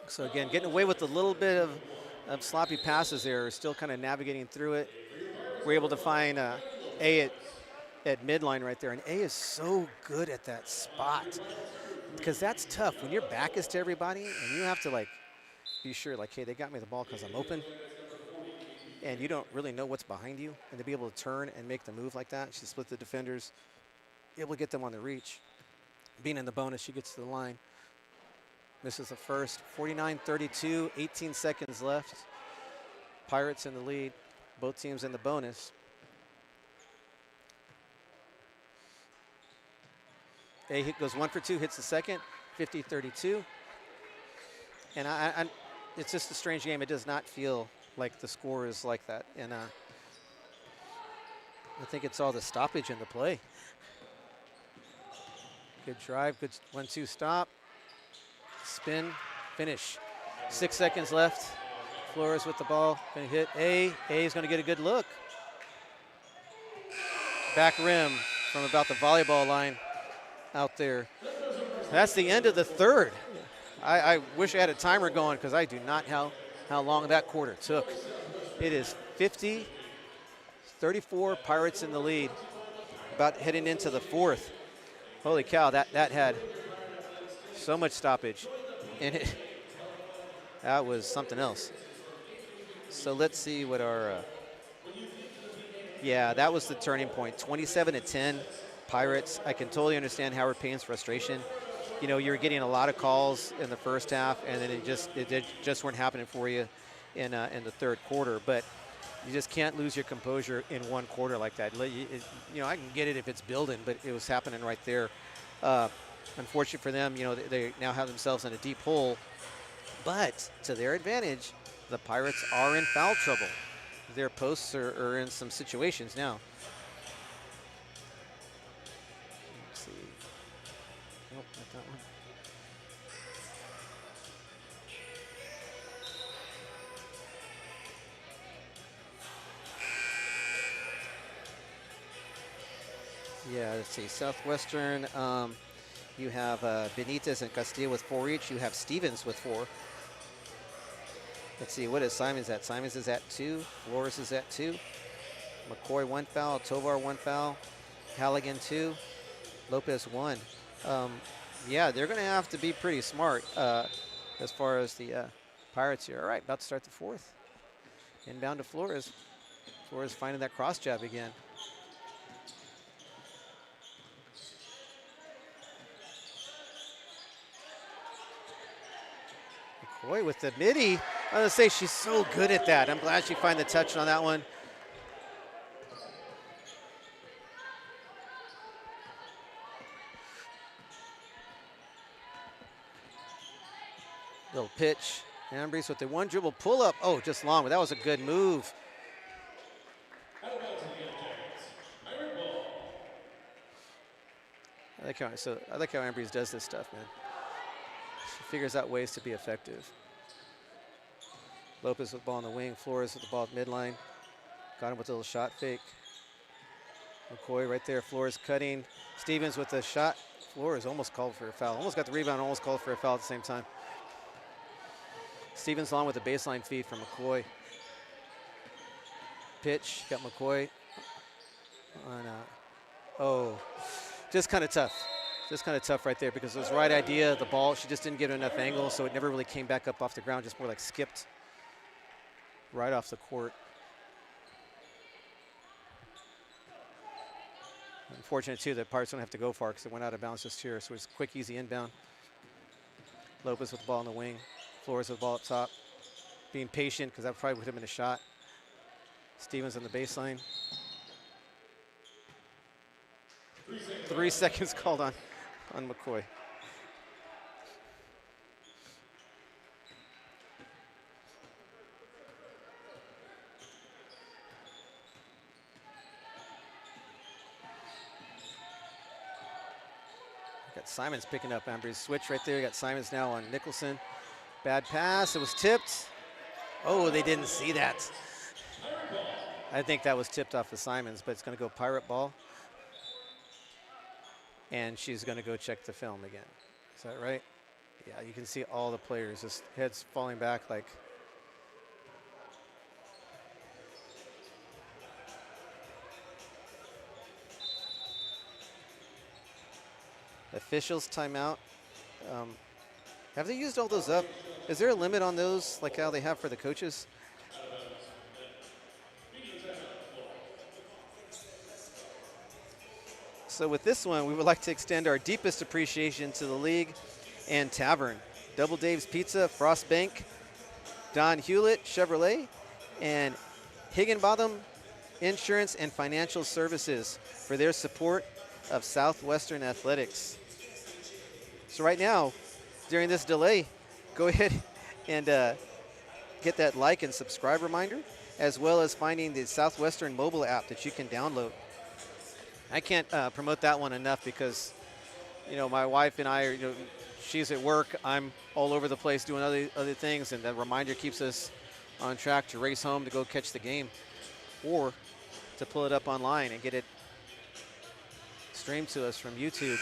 So again, getting away with a little bit of sloppy passes there, still kind of navigating through it. We're able to find A at midline right there, and A is so good at that spot because that's tough when your back is to everybody and you have to like be sure like, hey, they got me the ball because I'm open, and you don't really know what's behind you, and to be able to turn and make the move like that, she split the defenders, able to get them on the reach. Being in the bonus, she gets to the line. Misses the first, 49-32, 18 seconds left. Pirates in the lead, both teams in the bonus. A hit goes 1 for 2, hits the second, 50-32. And it's just a strange game. It does not feel like the score is like that. And I think it's all the stoppage in the play. Good drive, good 1-2 stop. Spin, finish. 6 seconds left. Flores with the ball, gonna hit A. A is gonna get a good look. Back rim from about the volleyball line out there. That's the end of the third. I wish I had a timer going because I do not know how long that quarter took. It is 50-34, Pirates in the lead. About heading into the fourth. Holy cow, that had so much stoppage in it. That was something else. So let's see what our, yeah, that was the turning point. 27-10, Pirates. I can totally understand Howard Payne's frustration. You know, you're getting a lot of calls in the first half, and then it just weren't happening for you in the third quarter. But you just can't lose your composure in one quarter like that. You know, I can get it if it's building, but it was happening right there. Unfortunate for them, you know, they now have themselves in a deep hole. But to their advantage, the Pirates are in foul trouble. Their posts are in some situations now. Let's see. Nope, not that one. Yeah, let's see. Southwestern, you have Benitez and Castillo with 4 each. You have Stevens with 4. Let's see, what is Simons at? Simons is at 2. Flores is at 2. McCoy 1 foul. Tovar 1 foul. Halligan 2. Lopez 1. Yeah, they're going to have to be pretty smart as far as the Pirates here. All right, about to start the fourth. Inbound to Flores. Flores finding that cross jab again. McCoy with the midi. I was going to say, she's so good at that. I'm glad she found the touch on that one. Little pitch. Ambrose with the one dribble pull up. Oh, just long, but that was a good move. I like how Ambrose does this stuff, man. She figures out ways to be effective. Lopez with the ball on the wing. Flores with the ball at midline. Got him with a little shot fake. McCoy right there. Flores cutting. Stevens with the shot. Flores almost called for a foul. Almost got the rebound, almost called for a foul at the same time. Stevens on with a baseline feed from McCoy. Pitch, got McCoy on, oh, just kind of tough. Just kind of tough right there because it was the right idea, the ball, she just didn't get enough angle, so it never really came back up off the ground, just more like skipped right off the court. Unfortunate too that Pirates don't have to go far because it went out of bounds just here, so it's quick, easy inbound. Lopez with the ball on the wing. Flores with the ball up top. Being patient because that probably would have been a shot. Stevens on the baseline. 3 seconds called on McCoy. Got Simons picking up Ambry's switch right there. Got Simons now on Nicholson. Bad pass, it was tipped. Oh, they didn't see that. I think that was tipped off of Simons, but it's gonna go Pirate ball. And she's gonna go check the film again. Is that right? Yeah, you can see all the players, just heads falling back like. Officials timeout. Have they used all those up? Is there a limit on those, like how they have for the coaches? So with this one, we would like to extend our deepest appreciation to the league and tavern. Double Dave's Pizza, Frost Bank, Don Hewlett Chevrolet, and Higginbotham Insurance and Financial Services for their support of Southwestern Athletics. So right now, during this delay, go ahead and get that like and subscribe reminder, as well as finding the Southwestern mobile app that you can download. I can't promote that one enough because, you know, my wife and I are, you know, she's at work, I'm all over the place doing other things, and that reminder keeps us on track to race home to go catch the game, or to pull it up online and get it streamed to us from YouTube.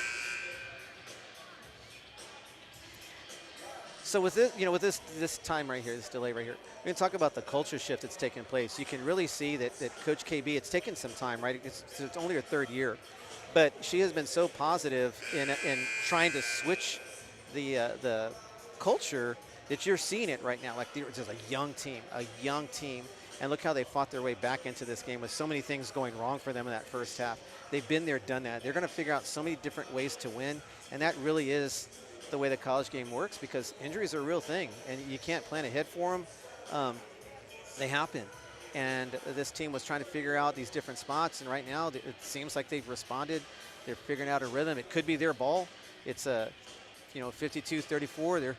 So with this, you know, with this time right here, this delay right here, we're going to talk about the culture shift that's taken place. You can really see that Coach KB, it's taken some time, right? It's only her third year, but she has been so positive in trying to switch the culture that you're seeing it right now. Like there's a young team, and look how they fought their way back into this game with so many things going wrong for them in that first half. They've been there, done that. They're going to figure out so many different ways to win, and that really is the way the college game works, because injuries are a real thing, and you can't plan ahead for them. They happen, and this team was trying to figure out these different spots, and right now it seems like they've responded. They're figuring out a rhythm. It could be their ball. It's a, 52-34.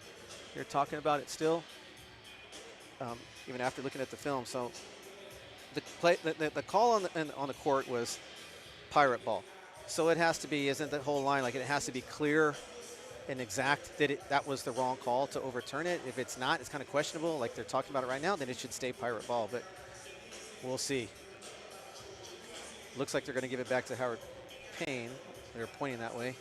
They're talking about it still, even after looking at the film. So the call on the court was pirate ball. So it has to be, isn't the whole line, like it has to be clear and exact that was the wrong call to overturn it. If it's not, it's kind of questionable, like they're talking about it right now, then it should stay pirate ball, but we'll see. Looks like they're going to give it back to Howard Payne. They're pointing that way.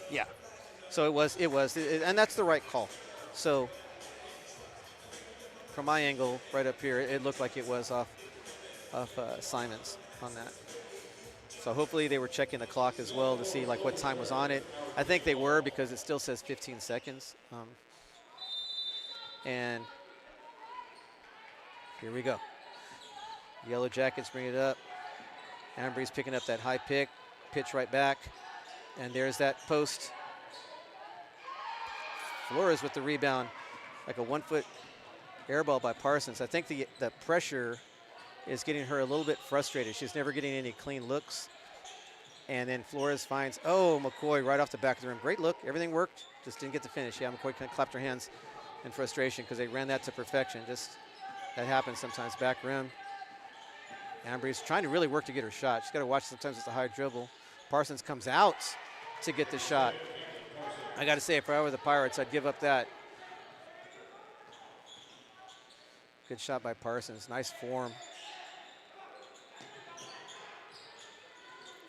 Yeah. So it was, and that's the right call. So from my angle right up here, it looked like it was off Simons on that. So hopefully they were checking the clock as well to see like what time was on it. I think they were, because it still says 15 seconds. And here we go. Yellow Jackets bring it up. Ambry's picking up that high pitch right back. And there's that post. Flores with the rebound, like a 1-foot air ball by Parsons. I think the pressure is getting her a little bit frustrated. She's never getting any clean looks. And then Flores finds, McCoy right off the back of the rim. Great look, everything worked, just didn't get the finish. Yeah, McCoy kind of clapped her hands in frustration because they ran that to perfection. Just, that happens sometimes, back rim. Ambry's trying to really work to get her shot. She's got to watch, sometimes it's a high dribble. Parsons comes out to get the shot. I got to say, if I were the Pirates, I'd give up that. Good shot by Parsons, nice form.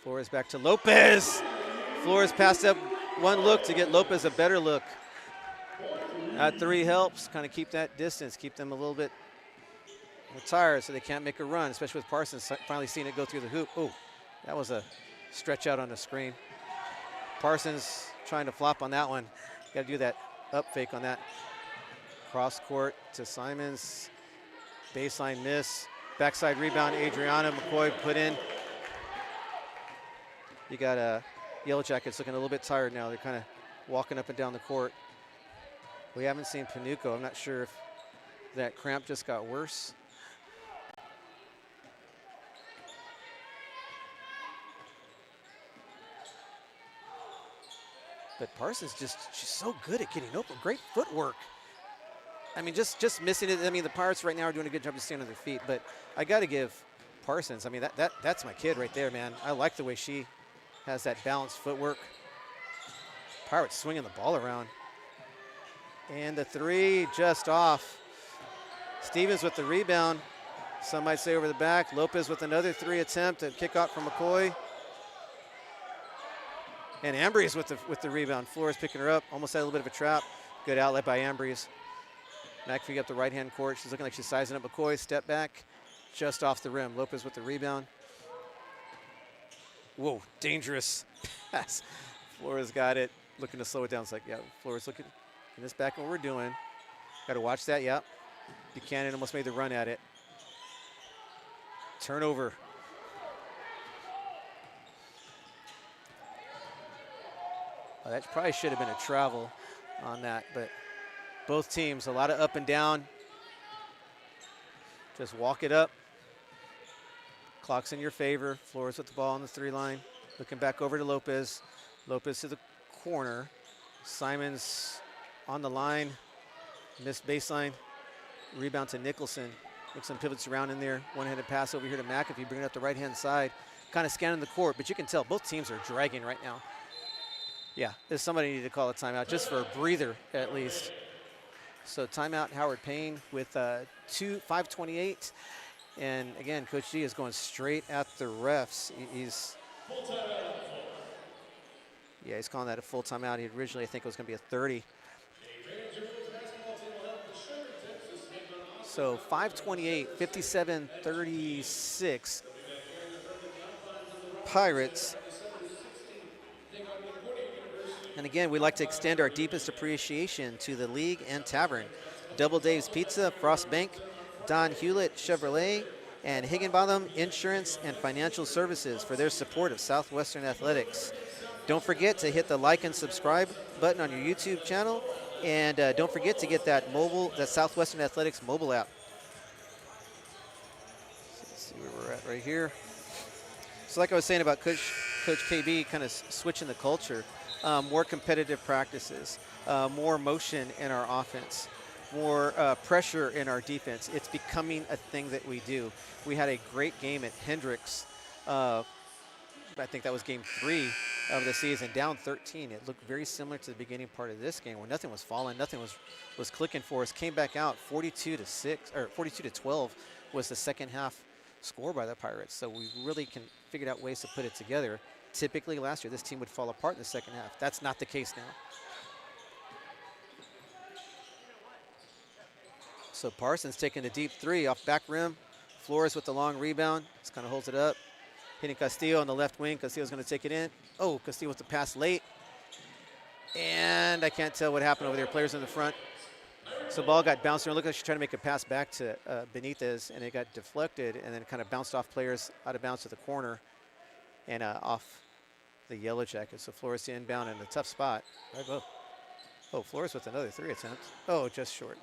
Flores back to Lopez. Flores passed up one look to get Lopez a better look. That three helps kind of keep that distance, keep them a little bit tired so they can't make a run, especially with Parsons finally seeing it go through the hoop. Oh, that was a stretch out on the screen. Parsons trying to flop on that one. Got to do that up fake on that. Cross court to Simons. Baseline miss. Backside rebound, Adriana. McCoy put in. You got Yellow Jackets looking a little bit tired now. They're kind of walking up and down the court. We haven't seen Panuco. I'm not sure if that cramp just got worse. But Parsons she's so good at getting open. Great footwork. I mean, just missing it. I mean, the Pirates right now are doing a good job to stand on their feet, but I got to give Parsons, I mean, that's my kid right there, man. I like the way she has that balanced footwork. Pirates swinging the ball around. And the three just off. Stevens with the rebound. Some might say over the back. Lopez with another three attempt at kickoff from McCoy. And Ambrose with the rebound. Flores picking her up, almost had a little bit of a trap. Good outlet by Ambrose. McAfee up the right-hand court. She's looking like she's sizing up McCoy. Step back, just off the rim. Lopez with the rebound. Whoa, dangerous pass. Flores got it, looking to slow it down. It's like, yeah, Flores looking in this back what we're doing. Got to watch that, yep. Buchanan almost made the run at it. Turnover. Oh, that probably should have been a travel on that, but both teams, a lot of up and down. Just walk it up. Clock's in your favor. Flores with the ball on the 3-line. Looking back over to Lopez. Lopez to the corner. Simons on the line. Missed baseline. Rebound to Nicholson. Nicholson pivots around in there. One-handed pass over here to McAfee. Bring it up the right-hand side. Kind of scanning the court, but you can tell both teams are dragging right now. Yeah, there's somebody need to call a timeout just for a breather at least. So timeout, Howard Payne with 5:28. And again, Coach D is going straight at the refs. He's calling that a full timeout. He originally, I think it was going to be a 30. So 5:28, 57-36. Pirates. And again, we'd like to extend our deepest appreciation to the league and tavern. Double Dave's Pizza, Frost Bank, Don Hewlett Chevrolet, and Higginbotham Insurance and Financial Services for their support of Southwestern Athletics. Don't forget to hit the like and subscribe button on your YouTube channel, and don't forget to get that Southwestern Athletics mobile app. So let's see where we're at right here. So like I was saying about Coach KB kind of switching the culture, more competitive practices, more motion in our offense, more pressure in our defense. It's becoming a thing that we do. We had a great game at Hendricks. I think that was game 3 of the season, down 13. It looked very similar to the beginning part of this game where nothing was falling, nothing was clicking for us. Came back out 42-6 or 42-12 was the second half score by the Pirates. So we really figured out ways to put it together. Typically last year, this team would fall apart in the second half. That's not the case now. So Parsons taking a deep 3 off back rim. Flores with the long rebound. Just kind of holds it up. Hitting Castillo on the left wing. Castillo's going to take it in. Oh, Castillo with the pass late. And I can't tell what happened over there. Players in the front. So ball got bounced around. Looked like she's trying to make a pass back to Benitez, and it got deflected and then kind of bounced off players out of bounds to the corner and off the Yellow Jackets. So Flores the inbound in a tough spot. Right, oh, Flores with another 3 attempt. Oh, just short.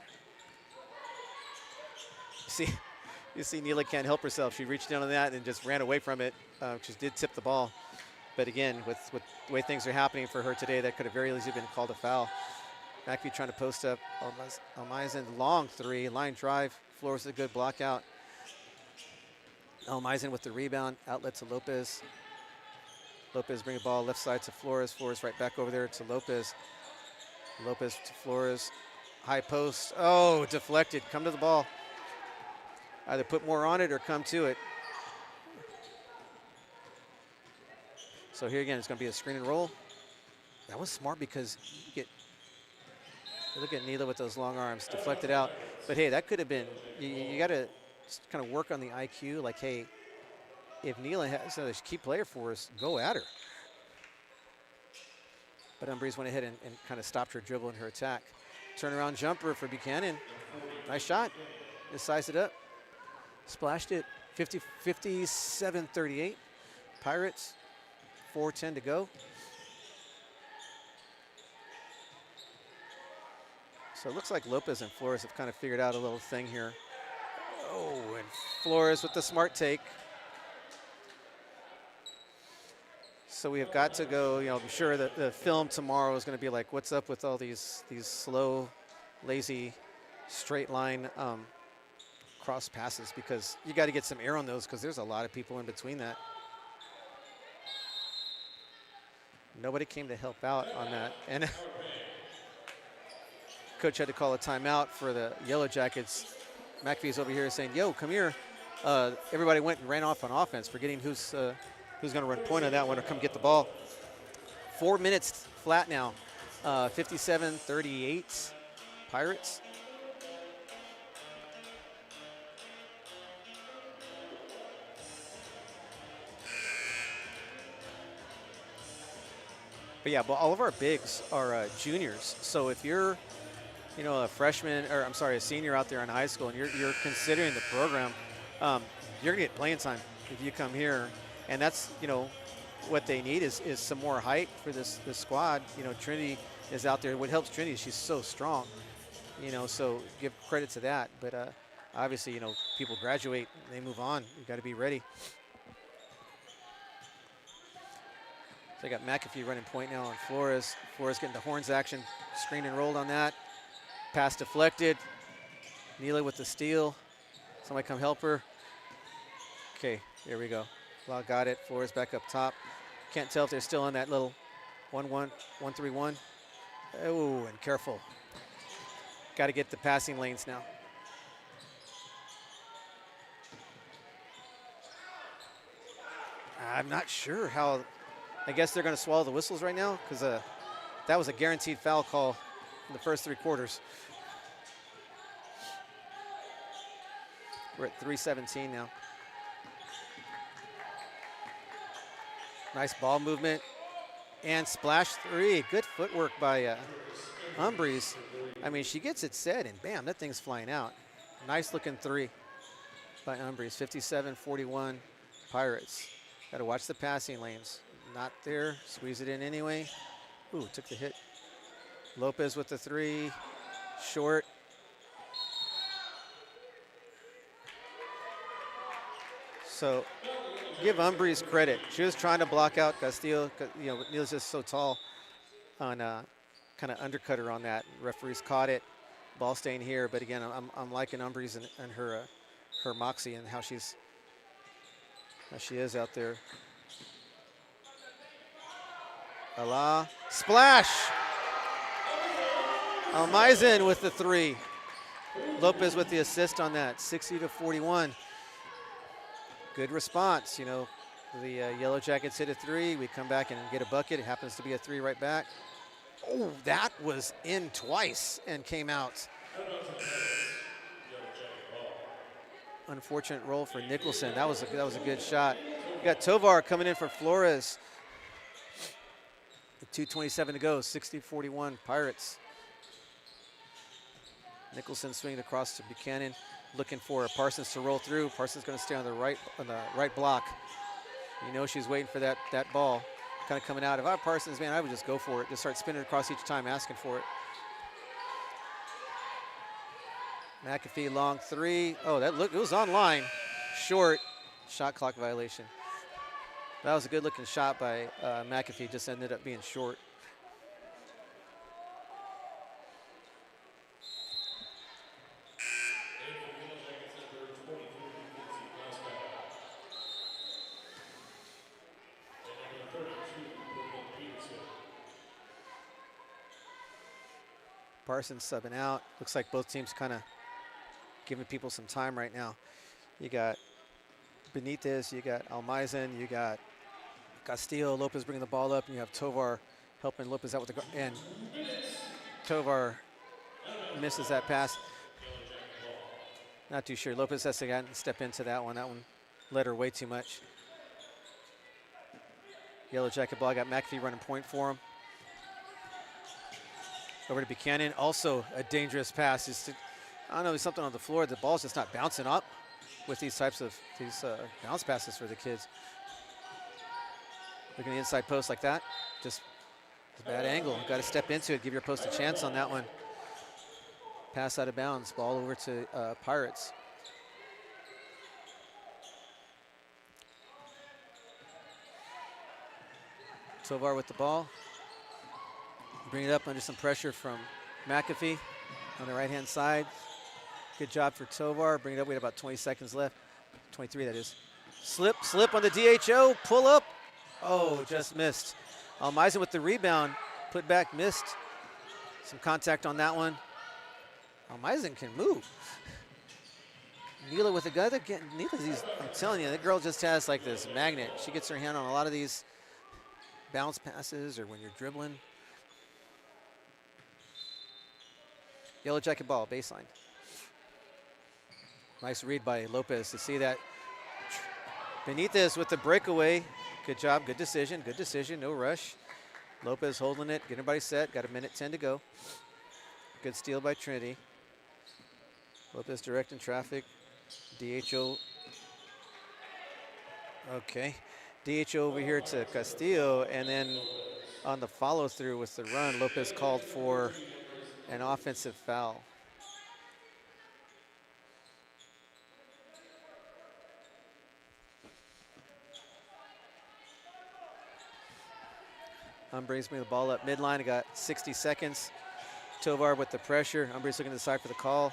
You see Neela can't help herself. She reached down on that and just ran away from it. She did tip the ball. But again, with the way things are happening for her today, that could have very easily been called a foul. McAfee trying to post up. Almaizen, long 3, line drive. Flores with a good block out. Almaizen with the rebound, outlet to Lopez. Lopez bring the ball left side to Flores. Flores right back over there to Lopez. Lopez to Flores. High post. Oh, deflected. Come to the ball. Either put more on it or come to it. So here again, it's going to be a screen and roll. That was smart because look at Neela with those long arms, deflected out. But hey, that could have been, you got to kind of work on the IQ. Like, hey, if Neela has a key player for us, go at her. But Umbriz went ahead and kind of stopped her dribble in her attack. Turnaround jumper for Buchanan. Nice shot. Just sized it up. Splashed it. 57-38. Pirates, 4:10 to go. So it looks like Lopez and Flores have kind of figured out a little thing here. Oh, and Flores with the smart take. So we have got to go, I'm sure that the film tomorrow is going to be like, what's up with all these slow, lazy, straight line cross passes, because you got to get some air on those because there's a lot of people in between that. Nobody came to help out on that. And coach had to call a timeout for the Yellow Jackets. McAfee's over here saying, yo, come here. Everybody went and ran off on offense, forgetting who's going to run point on that one or come get the ball. 4 minutes flat now. 57-38 Pirates. But yeah, but all of our bigs are juniors. So if you're, you know, a freshman, or I'm sorry, a senior out there in high school, and you're considering the program, you're gonna get playing time if you come here. And that's, you know, what they need is some more height for this squad. You know, Trinity is out there. What helps Trinity is she's so strong. You know, so give credit to that. But obviously, you know, people graduate, they move on. You got to be ready. They got McAfee running point now on Flores. Flores getting the horns action, screen and rolled on that. Pass deflected. Neela with the steal. Somebody come help her. Okay, there we go. Law got it. Flores back up top. Can't tell if they're still on that little 1-1, 1-3-1. Oh, and careful. Got to get the passing lanes now. I'm not sure how. I guess they're going to swallow the whistles right now because that was a guaranteed foul call in the first 3 quarters. We're at 3:17 now. Nice ball movement and splash 3. Good footwork by Umbries. I mean, she gets it set and bam, that thing's flying out. Nice looking 3 by Umbries. 57-41 Pirates. Got to watch the passing lanes. Not there, squeeze it in anyway. Ooh, took the hit. Lopez with the 3, short. So give Umbries credit. She was trying to block out Castillo. You know, Neil's just so tall on kind of undercut her on that. Referees caught it. Ball staying here, but again, I'm liking Umbries and her moxie and how she is out there. Allah, splash! Almaizen with the 3. Lopez with the assist on that, 60-41. Good response, you know. The Yellow Jackets hit a 3. We come back and get a bucket. It happens to be a 3 right back. Oh, that was in twice and came out. Unfortunate roll for Nicholson. That was a good shot. We got Tovar coming in for Flores. 2:27 to go, 60-41 Pirates. Nicholson swinging across to Buchanan, looking for Parsons to roll through. Parsons going to stay on the right block. You know she's waiting for that ball, kind of coming out. If I were Parsons, man, I would just go for it. Just start spinning across each time, asking for it. McAfee long 3. Oh, it was on line. Short. Shot clock violation. That was a good looking shot by McAfee, just ended up being short. Parsons subbing out. Looks like both teams kind of giving people some time right now. You got Benitez, you got Almaizen, you got Castillo, Lopez bringing the ball up, and you have Tovar helping Lopez out with the and Tovar misses that pass. Not too sure. Lopez has to step into that one. That one led her way too much. Yellow Jacket ball, got McAfee running point for him. Over to Buchanan, also a dangerous pass. I don't know, there's something on the floor. The ball's just not bouncing up with these types of bounce passes for the kids. Looking at the inside post like that, just a bad angle. Got to step into it, give your post a chance on that one. Pass out of bounds, ball over to Pirates. Tovar with the ball. Bring it up under some pressure from McAfee on the right-hand side. Good job for Tovar. Bring it up. We had about 20 seconds left. 23, that is. Slip on the DHO. Pull up. Oh, just missed. Almaizen with the rebound. Put back, missed. Some contact on that one. Almaizen can move. Neela with the gun. I'm telling you, that girl just has like this magnet. She gets her hand on a lot of these bounce passes or when you're dribbling. Yellow jacket ball, baseline. Nice read by Lopez to see that. Benitez with the breakaway. Good job, good decision, no rush. Lopez holding it, getting everybody set, got a minute 10 to go. Good steal by Trinity. Lopez directing traffic. DHO. Okay. DHO over here to Castillo, and then on the follow through with the run, Lopez called for an offensive foul. Umbres bring the ball up midline. I got 60 seconds. Tovar with the pressure. Umbres looking to the side for the call.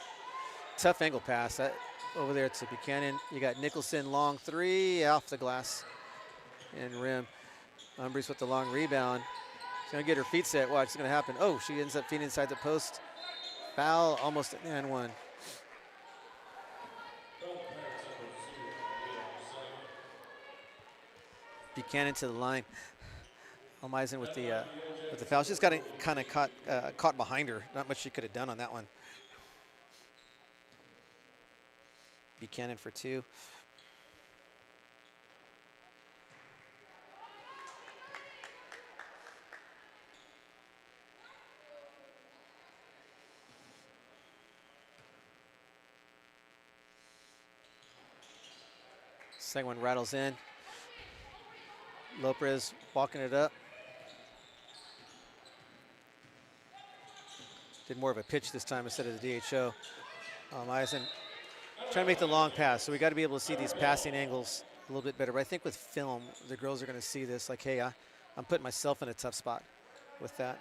Tough angle pass over there to Buchanan. You got Nicholson, long three, off the glass and rim. Umbres with the long rebound. She's going to get her feet set. Watch, it's going to happen. Oh, she ends up feeding inside the post. Foul, almost and one. Buchanan to the line. Almeisen with the foul. She's got kind of caught behind her. Not much she could have done on that one. Buchanan for two. Second one rattles in. Lopez walking it up. Did more of a pitch this time instead of the DHO. Eisen trying to make the long pass, so we got to be able to see these passing angles a little bit better. But I think with film, the girls are going to see this like, hey, I'm putting myself in a tough spot with that.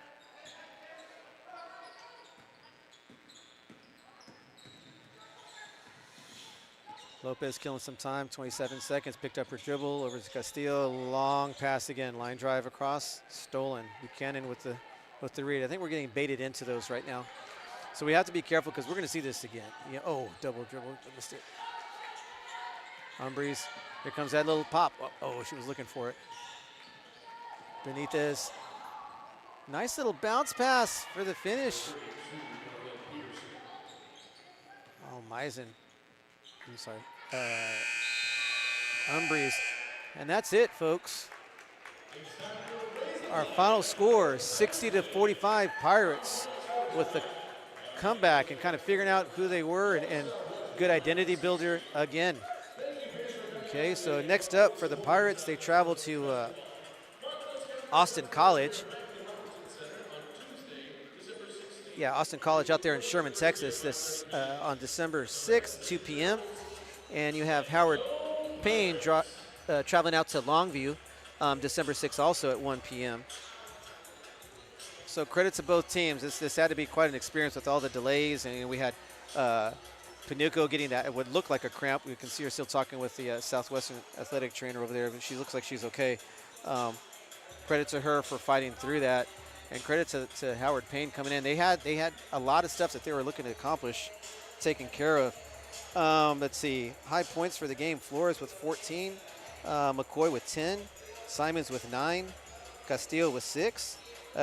Lopez killing some time, 27 seconds, picked up her dribble over to Castillo, long pass again, line drive across, stolen. Buchanan with the read. I think we're getting baited into those right now. So we have to be careful because we're going to see this again. Yeah, oh, double dribble, missed it. Umbres, here comes that little pop. Oh, she was looking for it. Benitez, nice little bounce pass for the finish. Oh, Meisen. I'm sorry. Umbres. And that's it, folks. Our final score, 60-45 Pirates with the comeback and kind of figuring out who they were and good identity builder again. Okay, so next up for the Pirates, they travel to Austin College. Yeah, Austin College out there in Sherman, Texas, this on December 6th, 2 p.m. And you have Howard Payne traveling out to Longview, December 6th, also at 1 p.m. So credit to both teams. This had to be quite an experience with all the delays, and we had Panuco getting that. It would look like a cramp. We can see her still talking with the Southwestern athletic trainer over there, but she looks like she's okay. Credit to her for fighting through that. And credit to Howard Payne coming in. They had a lot of stuff that they were looking to accomplish, taken care of. Let's see, high points for the game. Flores with 14, McCoy with 10, Simons with 9, Castillo with 6,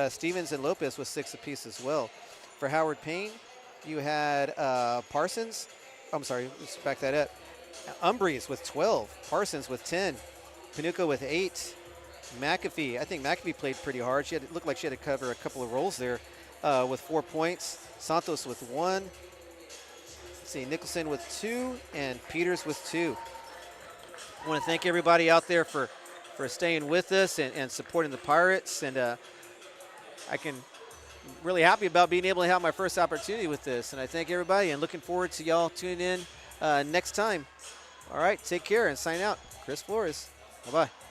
Stevens and Lopez with 6 apiece as well. For Howard Payne, you had Parsons. I'm sorry, let's back that up. Umbres with 12, Parsons with 10, Panuco with 8. McAfee, I think McAfee played pretty hard. It looked like she had to cover a couple of roles there with 4 points. Santos with 1. Let's see, Nicholson with 2 and Peters with 2. I want to thank everybody out there for staying with us and supporting the Pirates. And I'm really happy about being able to have my first opportunity with this. And I thank everybody and looking forward to y'all tuning in next time. All right, take care and sign out. Chris Flores. Bye-bye.